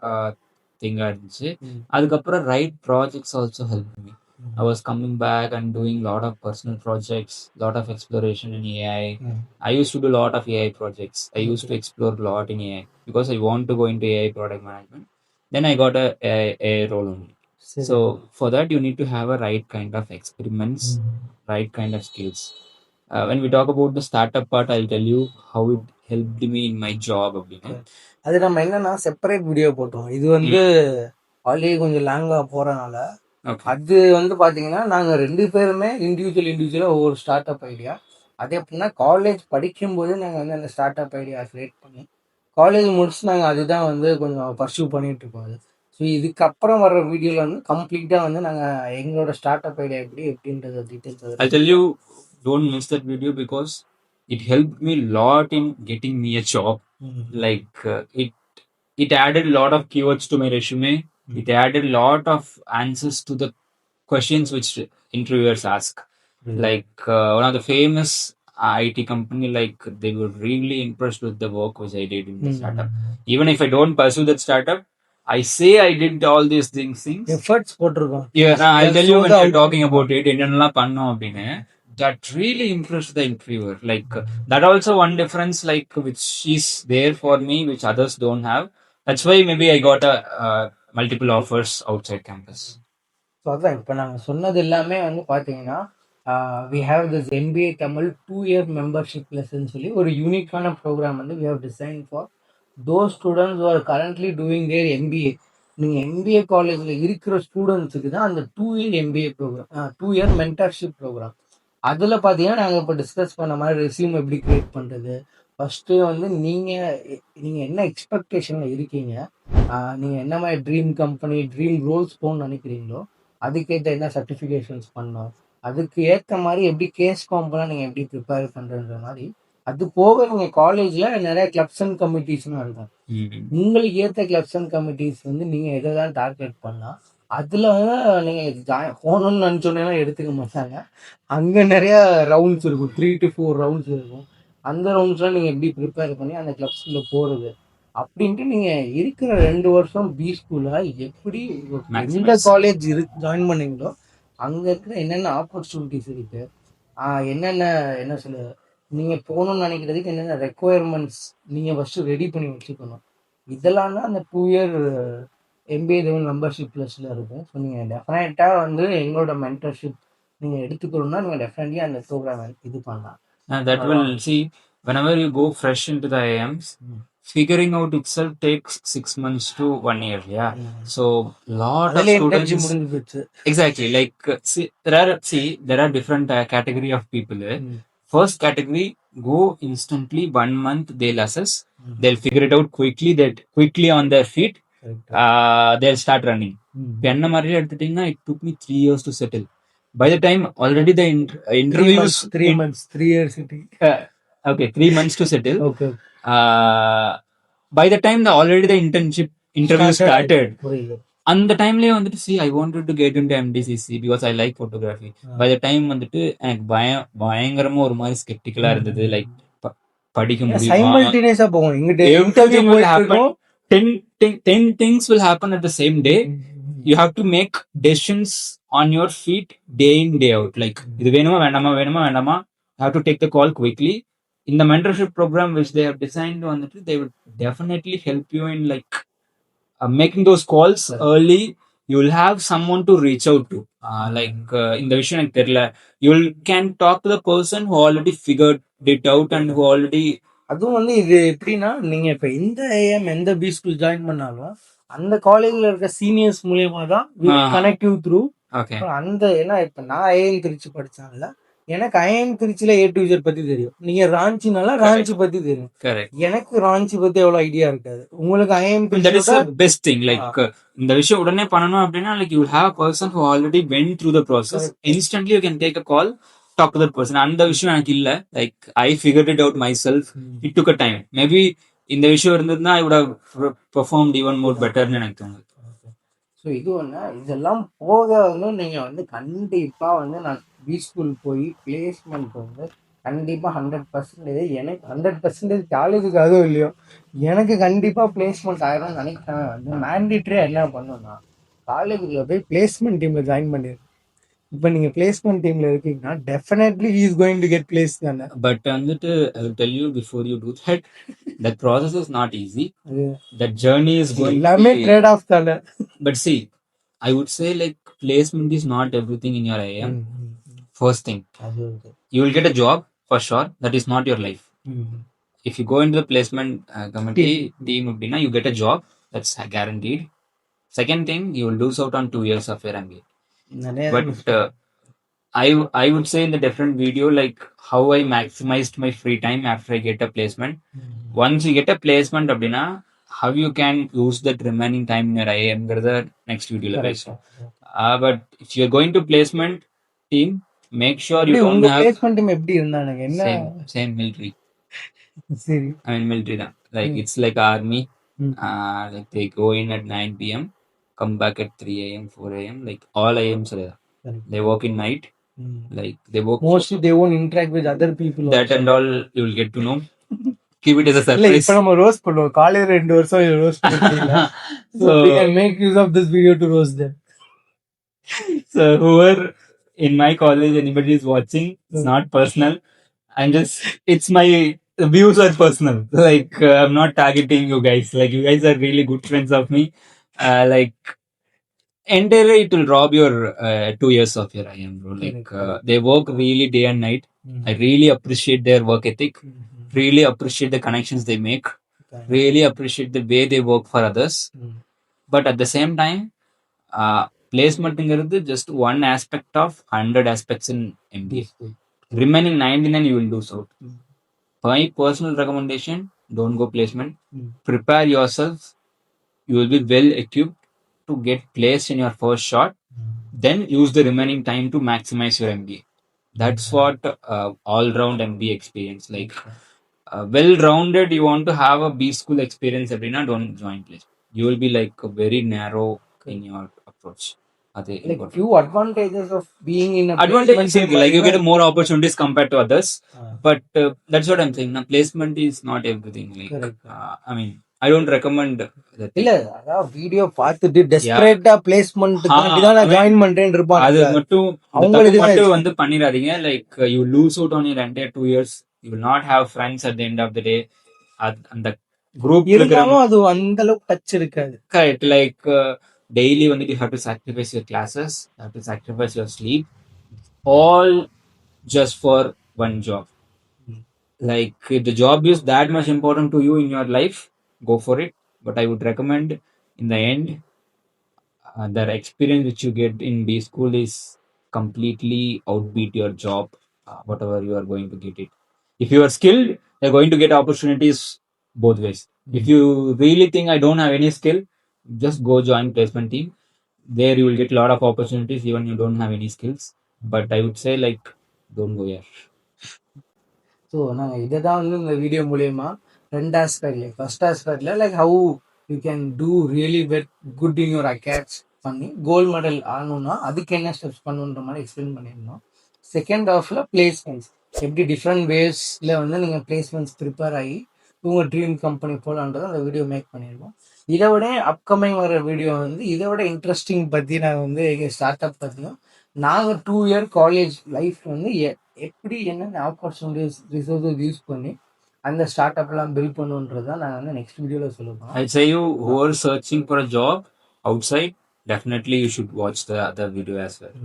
திங்கா இருந்துச்சு. அதுக்கப்புறம் right projects also help me. I was coming back and doing lot of personal projects, lot of exploration in AI. I used to do lot of AI projects. I used to explore a lot in AI because I want to go into AI product management. Then I got a role only. சரி. So for that you need to have a right kind of experiments, right kind of skills. When we talk about the startup part, I'll tell you how it helped me in my job அப்படின்னு. அது நம்ம என்னன்னா செப்பரேட் வீடியோ போட்டோம். இது வந்து ஆல்ரெடி கொஞ்சம் லாங்கா போறனால Okay. அது வந்து பாத்தீங்கன்னா நாங்க 2 பேருமே இண்டிவிஜுவலா ஒவ்வொரு ஸ்டார்ட் அப் ஐடியா. அது எப்படின்னா காலேஜ் படிக்கும்போது நாங்க வந்து அந்த ஸ்டார்ட் அப் ஐடியா கிரியேட் பண்ணி காலேஜ் முடிச்சு நாங்க அதுதான் வந்து கொஞ்சம் பர்சியூ பண்ணிட்டு இருக்கோம். அது ஸோ இதுக்கப்புறம் வர்ற வீடியோல வந்து கம்ப்ளீட்டா வந்து நாங்க எங்களோட ஸ்டார்ட் அப் ஐடியா எப்படின்றத details I'll tell you, don't miss that video because it helped me a lot in getting me a job. Like it added a lot of keywords to my resume. It added a lot of answers to the questions which interviewers ask. Like one of the famous IT company, like they were really impressed with the work which I did in the startup. Even if I don't pursue that startup, I say I did all these things. Efforts போட்டிருக்கோம். Yeah, I'll tell you when you're talking about it, என்னென்னலாம் பண்ணோம் அப்படின்னு, that really impressed the interviewer. Like that also one difference, like which is there for me, which others don't have. That's why maybe I got multiple offers outside campus. So அதான் இப்போ நாங்கள் சொன்னது எல்லாமே வந்து பார்த்தீங்கன்னா we have this MBA Tamil 2-year membership lesson சொல்லி ஒரு யூனிக்கான ப்ரோக்ராம் வந்து we have design for those students are currently doing their MBA. நீங்கள் MBA காலேஜில் இருக்கிற ஸ்டூடெண்ட்ஸுக்கு தான் அந்த 2-year MBA program, 2-year mentorship program. அதில் பார்த்தீங்கன்னா நாங்கள் இப்போ டிஸ்கஸ் பண்ண மாதிரி ரெஸ்யூம் எப்படி க்ரியேட் பண்ணுறது, ஃபஸ்ட்டு வந்து நீங்கள் என்ன எக்ஸ்பெக்டேஷனில் இருக்கீங்க, நீங்கள் என்ன மாதிரி ட்ரீம் கம்பெனி ட்ரீம் ரோல்ஸ் போகணும்னு நினைக்கிறீங்களோ அதுக்கேற்ற என்ன சர்டிஃபிகேஷன்ஸ் பண்ணோம், அதுக்கு ஏற்ற மாதிரி எப்படி கேஸ் காம்பெல்லாம் நீங்கள் எப்படி ப்ரிப்பேர் பண்ணுறன்ற மாதிரி. அது போக நீங்கள் காலேஜில் நிறைய கிளப்ஸ் அண்ட் கமிட்டிஸ்லாம் இருக்கும். உங்களுக்கு ஏற்ற கிளப்ஸ் அண்ட் கமிட்டிஸ் வந்து நீங்கள் எதை தான் டார்கெட் பண்ணால் அதில் வந்து நீங்கள் போகணும்னு நினச்சோன்னே எடுத்துக்க மாட்டாங்க. அங்கே நிறையா ரவுண்ட்ஸ் இருக்கும், 3 to 4 ரவுண்ட்ஸ் இருக்கும். அந்த ரவுண்ட்ஸ்லாம் நீங்கள் எப்படி ப்ரிப்பேர் பண்ணி அந்த கிளப்ஸில் போகிறது அப்படின்ட்டு நீங்கள் இருக்கிற 2 வருஷம் பி ஸ்கூலில் எப்படி எந்த காலேஜ் ஜாயின் பண்ணீங்களோ அங்கே இருக்கிற என்னென்ன ஆப்பர்ச்சுனிட்டிஸ் இருக்குது, என்ன சொல்ல நீங்கள் போகணும்னு நினைக்கிறதுக்கு என்னென்ன ரெக்குவயர்மெண்ட்ஸ் நீங்கள் ஃபஸ்ட்டு ரெடி பண்ணி வச்சுக்கணும். இதெல்லாம் தான் அந்த 2-year MBA தமிழ் மெம்பர்ஷிப் ப்ளஸில் இருக்கும். ஸோ நீங்கள் டெஃபினட்டாக வந்து எங்களோட மென்டர்ஷிப் நீங்கள் எடுத்துக்கணும்னா நீங்கள் டெஃபினட்டாக அந்த ப்ரோக்ராம் இது பண்ணலாம். And that will see whenever you go fresh into the IIMs, figuring out itself takes 6 months to 1 year. Yeah. So lot of students. Exactly. Like there are different category of people. First category go instantly 1 month they'll assess, they'll figure it out quickly on their feet. They'll start running. என்ன மாதிரி எடுத்துட்டீங்கன்னா it took me 3 years to settle. By the time already the interviews 3 months 3 years okay 3 months to settle. Okay. By the time already the interview started, அந்த டைம்லயே வந்துட்டு I wanted to get into MTCC because I like photography. By the time வந்துட்டு எனக்கு பயங்கரமா ஒரு மாதிரி ஸ்கெப்டிக்கலா இருந்தது. லைக் படிக்க முடியுமா, சைமல்டேனியஸா போகும். இங்கிட்ட இன்டர்வியூ everything will போயிட்டு happen. இருக்கோம். 10 things will happen at the same day. You have to make decisions on your feet day in day out. Like இது வேணுமா வேண்டாமா, you have to take the call quickly. In the mentorship program which they have designed வந்துட்டு they would definitely help you in like making those calls early. You will have someone to reach out to. இந்த விஷயம் எனக்கு தெரியல, you can talk to the person who already figured it out and who already. அதுவும் வந்து இது எப்படின்னா, நீங்க இப்ப எந்த ஏஎம் எந்த பி ஸ்கூல் ஜாயின் பண்ணாலும் அந்த காலேஜ்ல இருக்க சீனியர்ஸ் மூலியமா தான் கனெக்ட் யூ த்ரூ. Okay. அந்த ஏன்னா இப்ப நான் ஐஎம் திருச்சி படிச்சாங்கல்ல, எனக்கு ஐஎம் திருச்சியில ஏ டு இசட் பத்தி தெரியும். நீங்க ராஞ்சினால ராஞ்சி பத்தி தெரியும். Correct. எனக்கு ராஞ்சி பத்தி எவ்வளவு ஐடியா இருக்காது. உங்களுக்கு IIM That is the best thing. Like இந்த விஷயம் உடனே பண்ணணும் அப்படின்னா like you will have a person who already went through the process. Instantly you can take a call, talk to that person. அந்த விஷயம் எனக்கு இல்ல. Like I figured it out myself. It took a time. Maybe இந்த விஷயம் இருந்ததுன்னா I would have performed even more better ன்னு எனக்கு தோணுது. ஸோ இது ஒன்று. இதெல்லாம் போக வந்து நீங்கள் வந்து கண்டிப்பாக வந்து நான் பி ஸ்கூல் போய் பிளேஸ்மெண்ட் வந்து கண்டிப்பாக 100%. எனக்கு 100% காலேஜுக்கு அதுவும் இல்லையோ, எனக்கு கண்டிப்பாக பிளேஸ்மெண்ட் ஆகிரும்னு நினைக்கிறேன். வந்து மேண்டிட்ரியாக என்ன பண்ணணும்னா காலேஜில் போய் பிளேஸ்மெண்ட் டீமில் ஜாயின் பண்ணிடு. இப்போ நீங்கள் பிளேஸ்மெண்ட் டீமில் இருக்கீங்கன்னா definitely he is going to get place தானே. பட் வந்துட்டு I will tell you before you do that, that process is not easy. That journey is going எல்லாமே ட்ரேட் ஆஃப் தானே. But see, I would say like placement is not everything in your IIM. First thing, you will get a job for sure. That is not your life. If you go into the placement committee team, you get a job. That's guaranteed. Second thing, you will lose out on 2 years of your MBA. But I would say in the different video like how I maximized my free time after I get a placement. Once you get a placement அப்படின்னா how you can use that remaining time in your IIM the next video la பேசுவோம். But if you are going to placement team, make sure you don't have placement team எப்படி இருந்தானுங்க என்ன same military. சரி. I mean military தான். Like it's like army. Like they go in at 9 p.m, come back at 3 a.m, 4 a.m, like all IIMs are there. They work in night. Like they work mostly they won't interact with other people that also. and all you will get to know. Keep it as a இல்ல surprise. இப்ப நம்ம ரோஸ்ட் பண்ணுவோம். காலையில 2 வருஷம் ரோஸ்ட் பண்ணிட்டீங்க. So we can make use of this video to roast them. So whoever in my college anybody is watching, it's not personal. It's my views are personal. Like I'm not targeting you guys. Like you guys are really good friends of me. Like entirely it will rob your 2 years of your IIM, bro. Like they work really day and night. I really appreciate their work ethic. Really appreciate the connections they make. Really appreciate the way they work for others. But at the same time, placement is just one aspect of 100 aspects in MBA. Remaining 99 you will lose out. My personal recommendation, don't go placement. Prepare yourself. You will be well equipped to get placed in your first shot. Then use the remaining time to maximize your MBA. That's what all-round MBA experience. Like well-rounded, you want to have a B school experience, don't join placement. You will be like very narrow in your approach. Like few advantages of being in a Advantages like you get more opportunities compared to others. But that's what I'm saying. Now, placement is not everything. Like I mean, I don't recommend that. இல்ல அதான் வீடியோ பார்த்துட்டு டெஸ்பரேட்டா பிளேஸ்மென்ட்காண்டி தான் நான் ஜாயின் பண்றேன்னு இருப்பாங்க. அது மட்டும் அவங்களுக்கு மட்டும் வந்து பண்ணிராதீங்க. Like you lose out on your entire 2 years. You will not have friends at the end of the day. அந்த group இருந்தாலும் அது அந்த அளவுக்கு டச் இருக்காது. Correct. Like daily only you have to sacrifice your classes, you have to sacrifice your sleep, all just for one job. Like if the job is that much important to you in your life, go for it. But I would recommend in the end, the experience which you get in B school is completely outbeat your job, whatever you are going to get it. If you are skilled, you're going to get opportunities both ways. If you really think I don't have any skill, just go join placement team. There you will get a lot of opportunities even you don't have any skills. But I would say like don't go here. So நாங்கள் இதை தான் வந்து இந்த வீடியோ மூலயமா 2 ஆஸ்பெக்ட்ல ஃபர்ஸ்ட் ஆஸ்பெக்ட்ல like how you can do really good in your acads பண்ணி கோல்டு மெடல் ஆகணும்னா அதுக்கு என்ன ஸ்டெப்ஸ் பண்ணுன்ற மாதிரி எக்ஸ்பிளைன் பண்ணியிருந்தோம். செகண்ட் ஹாஃப்ல பிளேஸ்மெண்ட்ஸ் எப்படி டிஃப்ரெண்ட் வேஸ்ல வந்து நீங்கள் பிளேஸ்மெண்ட்ஸ் ப்ரிப்பேர் ஆகி உங்கள் ட்ரீம் கம்பெனி போகலான்றது அந்த வீடியோ மேக் பண்ணியிருக்கோம். இதை விட அப்கமிங் வர வீடியோ வந்து இதை விட இன்ட்ரெஸ்டிங் பற்றி நாங்கள் வந்து எங்கள் ஸ்டார்ட் அப் பற்றியும் நாங்கள் 2 இயர் காலேஜ் லைஃப் வந்து எப்படி என்னென்ன ஆப்பர்ச்சுனிட்டிஸ் ரிசோர்ஸஸ் யூஸ் பண்ணி அந்த ஸ்டார்ட் அப்லாம் பில்ட் பண்ணுன்றது தான் நாங்கள் வந்து நெக்ஸ்ட் வீடியோவில் சொல்லுவோம். I'd say you who are searching for a job outside, definitely you should watch the other video as well.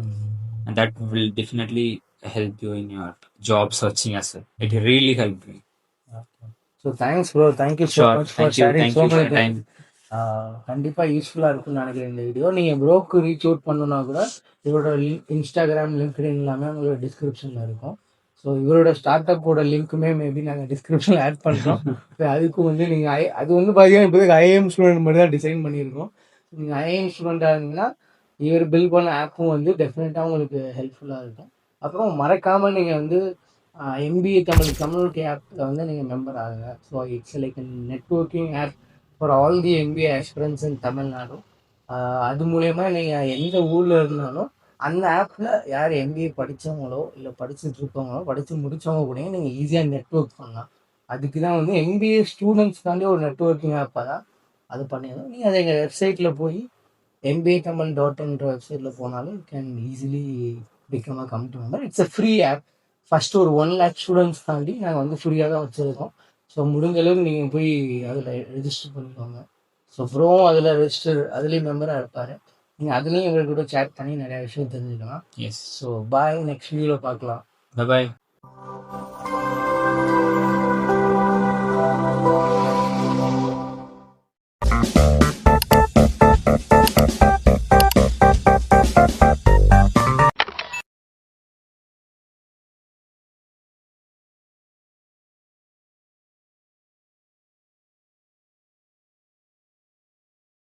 And that will definitely help you in your job searching as well. It really helped me. So thanks bro, thank you so Sure. Much for Thank you. Sharing Thank so you for much your time. கண்டிப்பாக யூஸ்ஃபுல்லாக இருக்கும்னு நினைக்கிறேன் இந்த வீடியோ. நீங்கள் ப்ரோக்கு ரீச் அவுட் பண்ணணுன்னா கூட இவரோட இன்ஸ்டாகிராம் லிங்க்டின் எல்லாமே உங்களோட டிஸ்கிரிப்ஷனில் இருக்கும். ஸோ இவரோட ஸ்டார்ட் அப்போட லிங்க்குமே மேபி நாங்கள் டிஸ்கிரிப்ஷனில் ஆட் பண்ணுறோம். அதுக்கும் வந்து நீங்கள் அது வந்து பார்த்தீங்கன்னா இப்போதைக்கு ஐஏஎம் ஸ்டூடெண்ட் மட்டும் தான் டிசைன் பண்ணியிருக்கோம். நீங்கள் ஐஏஎம் ஸ்டூடெண்ட்டாக இருந்தீங்கன்னா இவர் பில் பண்ண ஆப்பும் வந்து டெஃபினட்டாக உங்களுக்கு ஹெல்ப்ஃபுல்லாக இருக்கும். அப்புறம் மறக்காமல் நீங்கள் வந்து எம்பிஏ தமிழ் கம்யூனிட்டி ஆப்பில் வந்து நீங்கள் மெம்பர் ஆகுங்க. So it's like networking app for all the MBA aspirants in Tamil Nadu. அது மூலயமா நீங்கள் எந்த ஊரில் இருந்தாலும் அந்த ஆப்பில் யார் எம்பிஏ படித்தவங்களோ இல்லை படிச்சுட்டு இருக்கவங்களோ படித்து முடித்தவங்க கூட நீங்கள் ஈஸியாக நெட்வொர்க் பண்ணலாம். அதுக்கு தான் வந்து எம்பிஏ ஸ்டூடெண்ட்ஸ்க்காண்டி ஒரு நெட்வொர்க்கிங் ஆப்பை தான் அது பண்ணிடுறோம். நீங்கள் அதை எங்கள் வெப்சைட்டில் போய் mbatamil.in வெப்சைட்டில் போனாலும் you can easily become a committee member. It's a free app. First ஒரு 1 lakh ஸ்டூடெண்ட்ஸ் தாண்டி நாங்கள் வந்து ஃப்ரீயாக தான் வச்சுருக்கோம். ஸோ முடிஞ்ச அளவுக்கு நீங்கள் போய் அதில் ரெஜிஸ்டர் பண்ணிக்கோங்க. ஸோ ப்ரோவும் அதில் அதுலேயும் மெம்பராக இருப்பார். நீங்கள் அதுலேயும் எங்களுக்கு கூட சேட் பண்ணி நிறையா விஷயம் தெரிஞ்சுக்கலாம். Yes. ஸோ பாய், நெக்ஸ்ட் வீடியோவில் பார்க்கலாம். Bye bye.